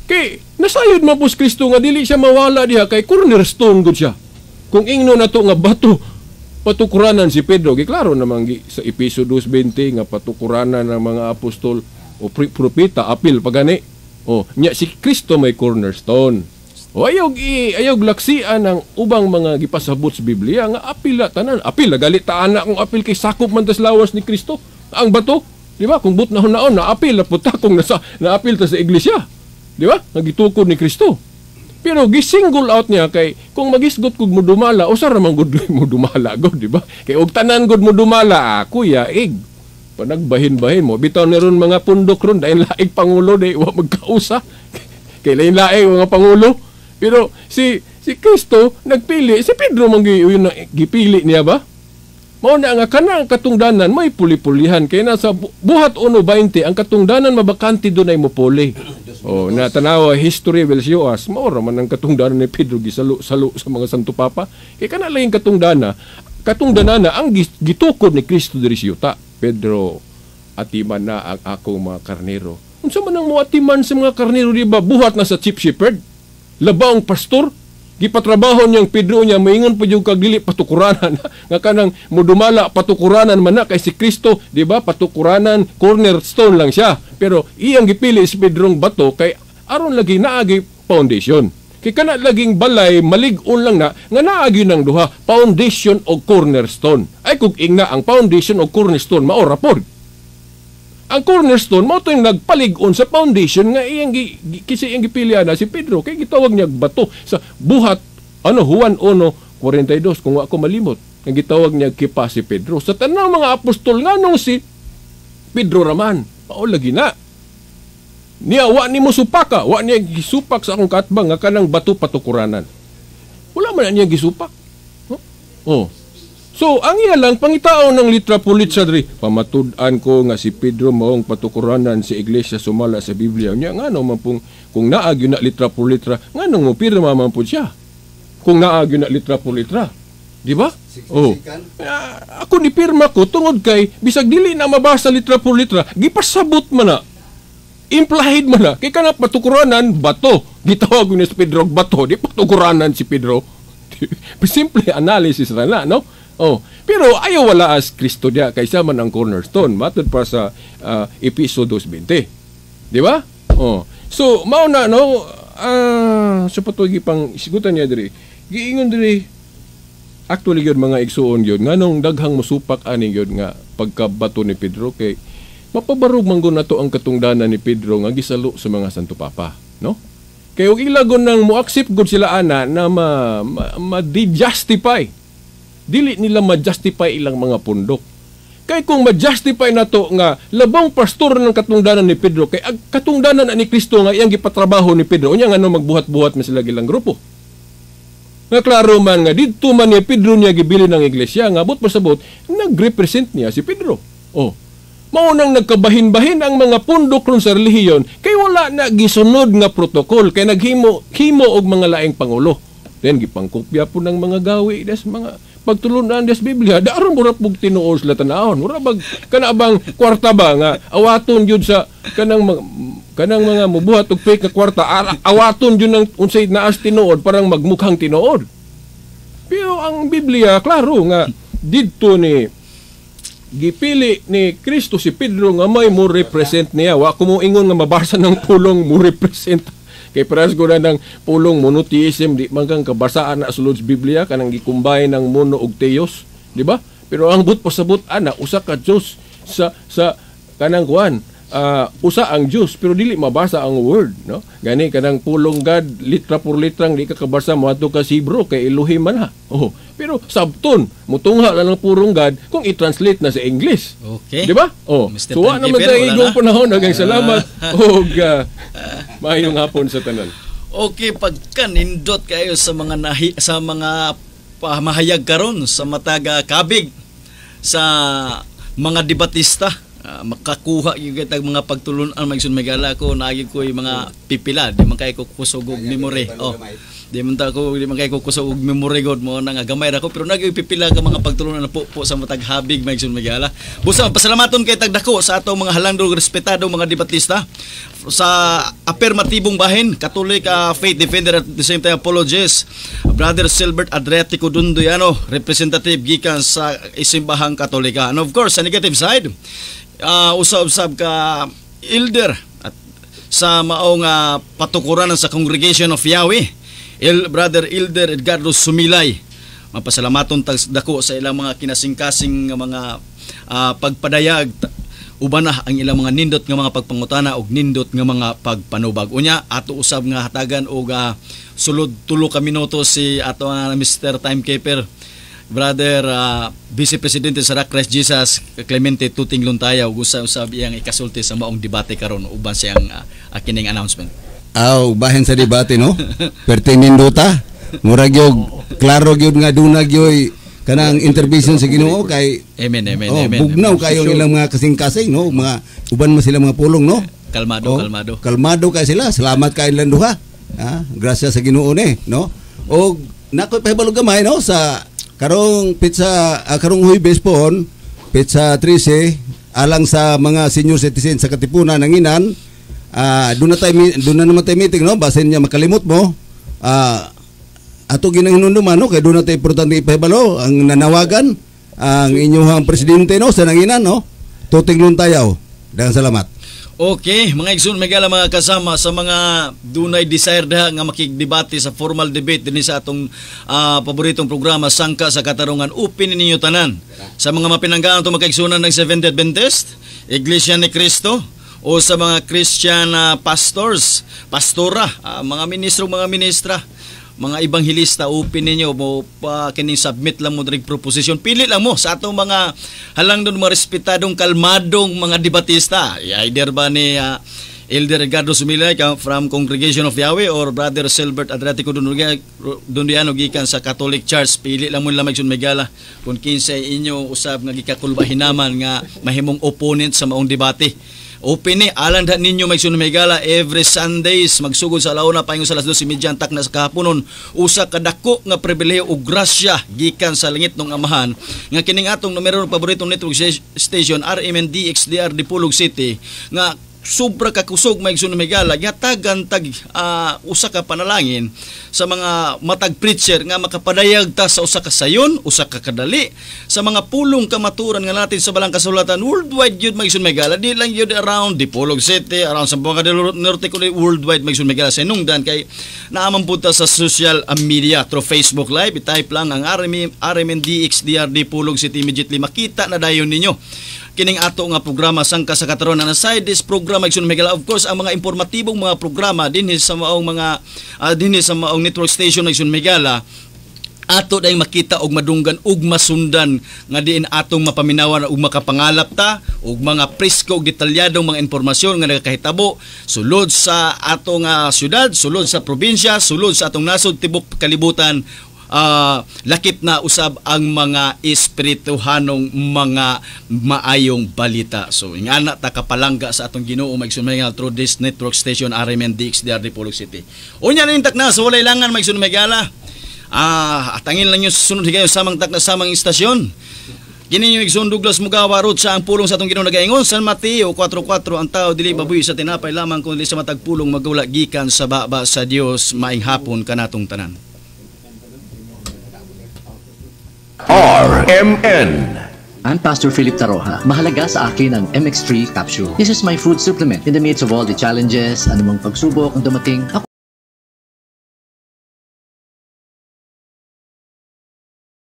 S2: Kay nasayod man po si Kristo nga dili siya mawala diha kay cornerstone gud siya. Kung ingno nato nga bato patukuranan si Pedro, giklaro namang sa Efeso 2:20 nga patukuranan ng mga apostol o propeta apil pagani. Nya si Kristo may cornerstone. O ayog laksian ang ubang mga gipasabot sa Biblia nga apil tanan. Apil galit ta ana kung apil kay sakop man tas lawas ni Kristo. Ang bato, di ba? Kung but naon na apil na puta kung naapil ta sa iglesia. Di ba? Nagitukod ni Kristo. Pero gisingle out niya kay kung magisgot kog mo dumala, usa ra man gud mo dumala god, di ba? Kay og tanan gud mo dumala, kuya ig. Panagbahin-bahin mo. Bitaw ni ron mga pundok ron dahil laig pangulo dahil wa magkausa. Kay lain-laing mga pangulo. Pero si Kristo nagpili, si Pedro man yun gipili niya ba? Mao na nga kanang katungdanan may puli-pulihan kay nasa buhat 1:20 ang katungdanan mabakante do nay mo puli. Oh, na tanawa history will show us mao ra man ang katungdanan ni Pedro gisalo-salo sa mga santo papa. Kay kana lang katungdanan ang gitukod ni Kristo diri sa yuta. Pedro, atiman na ang akong mga karnero. Unsa man ang moatiman sa mga karnero di ba buhat na sa chief shepherd? Labaong pastor, gipatrabaho niyang Pedro niya, maingon po yung kagili patukuranan, nga kanang mudumala patukuranan man na kay si Kristo, di ba, patukuranan, cornerstone lang siya. Pero iyang gipili si Pedrong bato, kay aron lagi naagi foundation. Kay kana laging balay, malig-on lang na, nga naagi ng duha, foundation o cornerstone. Ay kung ingna ang foundation o cornerstone, maora po. Ang cornerstone mo to yung nagpalig-on sa foundation nga kasi iyang gipilian na si Pedro kay gitawag niya bato sa buhat Juan 1:42 kung ako malimot nga gitawag niya kipa si Pedro sa tanang mga apostol nganong si Pedro raman mao lagi na niya wa nimo supaka wa niya gisupak sa akong katbang nga kanang bato patukuranan wala man niya gisupak So, ang iya lang, pangitaon ng litra pulit sa diri. Pamatud-an ko nga si Pedro maong patukuranan si iglesia sumala sa Biblia. Nga no man pong, kung naagyo na litra por litra, nga nung mo pirma man po siya. Kung naagyo na litra por litra. Di ba? Oh. Ako ni pirma ko, tungod kay, bisag dili na mabasa litra por litra, gipasabot man na. Implied man na. Kaya ka na patukuranan, bato. Gitawag ni si Pedro, bato. Di patukuranan si Pedro. Simple analysis na na, no? Oh, pero ayaw wala as Kristo dia kaysa man ang cornerstone matod pa sa episode 2:20. Di ba? Oh. So mao na no sa patugi pang isigutan niya diri. Giingon diri actually gyud mga igsuon gyud nganong daghang mosupak ani gyud nga pagkabato ni Pedro kay mapabarog man gud nato ang katungdanan ni Pedro nga gisalo sa mga santo papa, no? Kay og ilagon nang mo-accept gud sila ana na ma-justify dili nila ma-justify ilang mga pundok. Kay kung ma-justify na to nga labang pastor ng katungdanan ni Pedro, kay ang katungdanan ni Kristo nga iyang gipatrabaho ni Pedro, unya nga magbuhat-buhat man sila gilang grupo. Nga klaro man nga didto man ni Pedro niya gibili ng iglesia nga but pasabot nagrepresent niya si Pedro. Oh. Mao nang nagkabahin-bahin ang mga pundok ron sa relihiyon kay wala na gisunod nga protokol kay naghimo og mga laing pangulo. Then gipangkopya po ng mga gawi des mga pagtulunan des Biblia daron mura pug tinuo sila tanahon mura bag kana bang kwarta ba nga awaton jud sa kanang mga mubuhat og fake nga kwarta awaton jud ng unsay naas tinuod parang magmukhang tinuod. Pero ang Biblia klaro nga didto ni gipili ni Kristo si Pedro nga may mo represent niya wa ko mo ingon nga mabasa ng pulong mo represent. Kay paras ko na ng pulong monotheism, di man kang kabasaan na sulod sa Biblia, kanang gikumbay ng mono ug theos, di ba? Pero ang but pasabot ana, usa ka Diyos sa kanang kuan, usa ang Diyos, pero dili mabasa ang word, no? Gani kanang pulong God, litra por litrang, di ka kabasa, mato ka Hebrew, kay Elohim man ha. Oh, pero sabton, mutungha lang ng purong God, kung i-translate na sa English.
S1: Okay.
S2: Di ba? Oh,
S1: Mr.
S2: so wa naman tayo igong panahon, nagang salamat. Maayong hapon sa tanan.
S1: Okay, pagkanindot kayo sa mga pamahayag karon sa mataga kabig sa mga debatista, makakuha yung mga pagtulunan magsun megala ko naagi ko yung mga pipila di man kay ko kusog og memory. Di man kay ko kusog og memory god mo na nga gamay ra ko pero nagi pipila ka mga pagtulunan na po sa matag habig magsun megala. Busa pasalamaton kay tagdako sa atong mga halandog respetado mga debatista sa apermatibong bahin Catholic faith defender at the same time apologist Brother Silbert Adriatico Dundoyano, representative gikan sa isimbahang Katolika. And of course sa negative side usab ka elder at sa maong patukuran sa Congregation of Yahweh Brother Elder Edgardo Sumilay. Mapasalamaton dako sa ilang mga kinasing-kasing mga pagpadayag uban na ang ilang mga nindot nga mga pagpangutana og nindot nga mga pagpanubag. Unya ato usab nga hatagan og sulod tulo ka minuto si ato Mr. Timekeeper Brother Vice Presidente sa Christ Jesus Clemente Tuting Luntaya ug usab iyang ikasulti sa maong debate karon uban siyang kining announcement.
S4: Bahin sa debate no. Pertinindota. Murag yung klaro gyud nga dunag yoy kanang intervention sa Ginoo kay
S1: amen.
S4: Bugnaw kayo ilang mga kasing-kasing no, mga uban mo sila mga pulong no. Kalmado kay sila. Salamat kay ilang duha. Grasya sa Ginoo ni no. Og nakoy pahibalo gamay no sa karong karong Huwebes pohon pizza 13 alang sa mga senior citizen sa Katipunan nanginan. Doon na naman tayo meeting no, basin niya makalimot mo. Ato ginanghinunduman no, kay doon na tayo importante ipahibalo ang nanawagan ang inyong presidente no sa nanginan no. Tuting Luntayaw. Daghang salamat.
S1: Okay, mga igsoon megala mga kasama sa mga dunay desire da nga makigdebate sa formal debate dinhi sa atong paboritong programa Sangka sa Katarungan. Open ninyo tanan sa mga mapinanggaan to makaigsunan ng Seventh-day Adventist, Iglesia ni Cristo o sa mga Christian pastors, pastora, mga ministro, mga ministra, mga ebanghilista, open ninyo mo kining submit lang mo direct proposition. Pili lang mo sa atong mga halang doon mga respetadong kalmadong mga debatista. Either ba ni Elder Edgardo Sumilay from Congregation of Yahweh or Brother Silbert Adriatico Dundiano gikan sa Catholic Church. Pili lang mo lamang sun megala kung kinsay inyo usab nga gikakulbahinaman nga mahimong opponent sa maong debate. Open ni alang ninyo magsun megala every Sundays magsugod sa alauna paingon sa alas 12:30 antak na sa kahaponon usa ka dako nga pribilehiyo ug grasya gikan sa langit ng Amahan nga kining atong numero paboritong network station RMN DXDR Dipolog City nga sobra ka kusog maigsun megala gatagan tag usa ka panalangin sa mga matag preacher nga makapadayag ta sa usa ka sayon, usa ka kadali sa mga pulong kamaturan nga natin sa balang kasulatan worldwide gyud maigsun megala di lang gyud around Dipolog City, around Zamboanga del Norte kundi worldwide maigsun megala sa nungdan kay naaman punta sa social media through Facebook Live i-type lang ang RMN DXDR Dipolog City immediately makita na dayon ninyo kining ato nga programa Sangka sa Katarungan. Aside this program Igsoon Megala, of course ang mga impormatibong mga programa dinhi sa maong mga dinhi sa maong network station Igsoon Megala ato dayong makita og madunggan ug masundan nga diin atong mapaminawan ug makapangalap ta og mga presko ug detalyadong mga impormasyon nga nagakahitabo sulod sa atong syudad, sulod sa probinsya, sulod sa atong nasod tibok kalibutan. Lakip na usab ang mga espirituhanong mga maayong balita. So ingana ta kapalangga sa atong Ginoo maigsoon megala through this network station RMN DXDR Dipolog City. Unya ning takna sa walay langan maigsoon megala. Atangin lang yung sunod higayon samang takna samang istasyon. Kini yung Igsoon Douglas Mugawa Road sa ang pulong sa atong Ginoo nagaingon San Mateo 4:4 ang tao dili mabuhi sa tinapay lamang kundi sa matag pulong magula gikan sa baba sa Dios maing hapon kanatong tanan.
S5: RMN. I'm Pastor Philip Taroja. Mahalaga sa akin ang MX3 capsule. This is my food supplement. In the midst of all the challenges, anumang pagsubok ang dumating, ako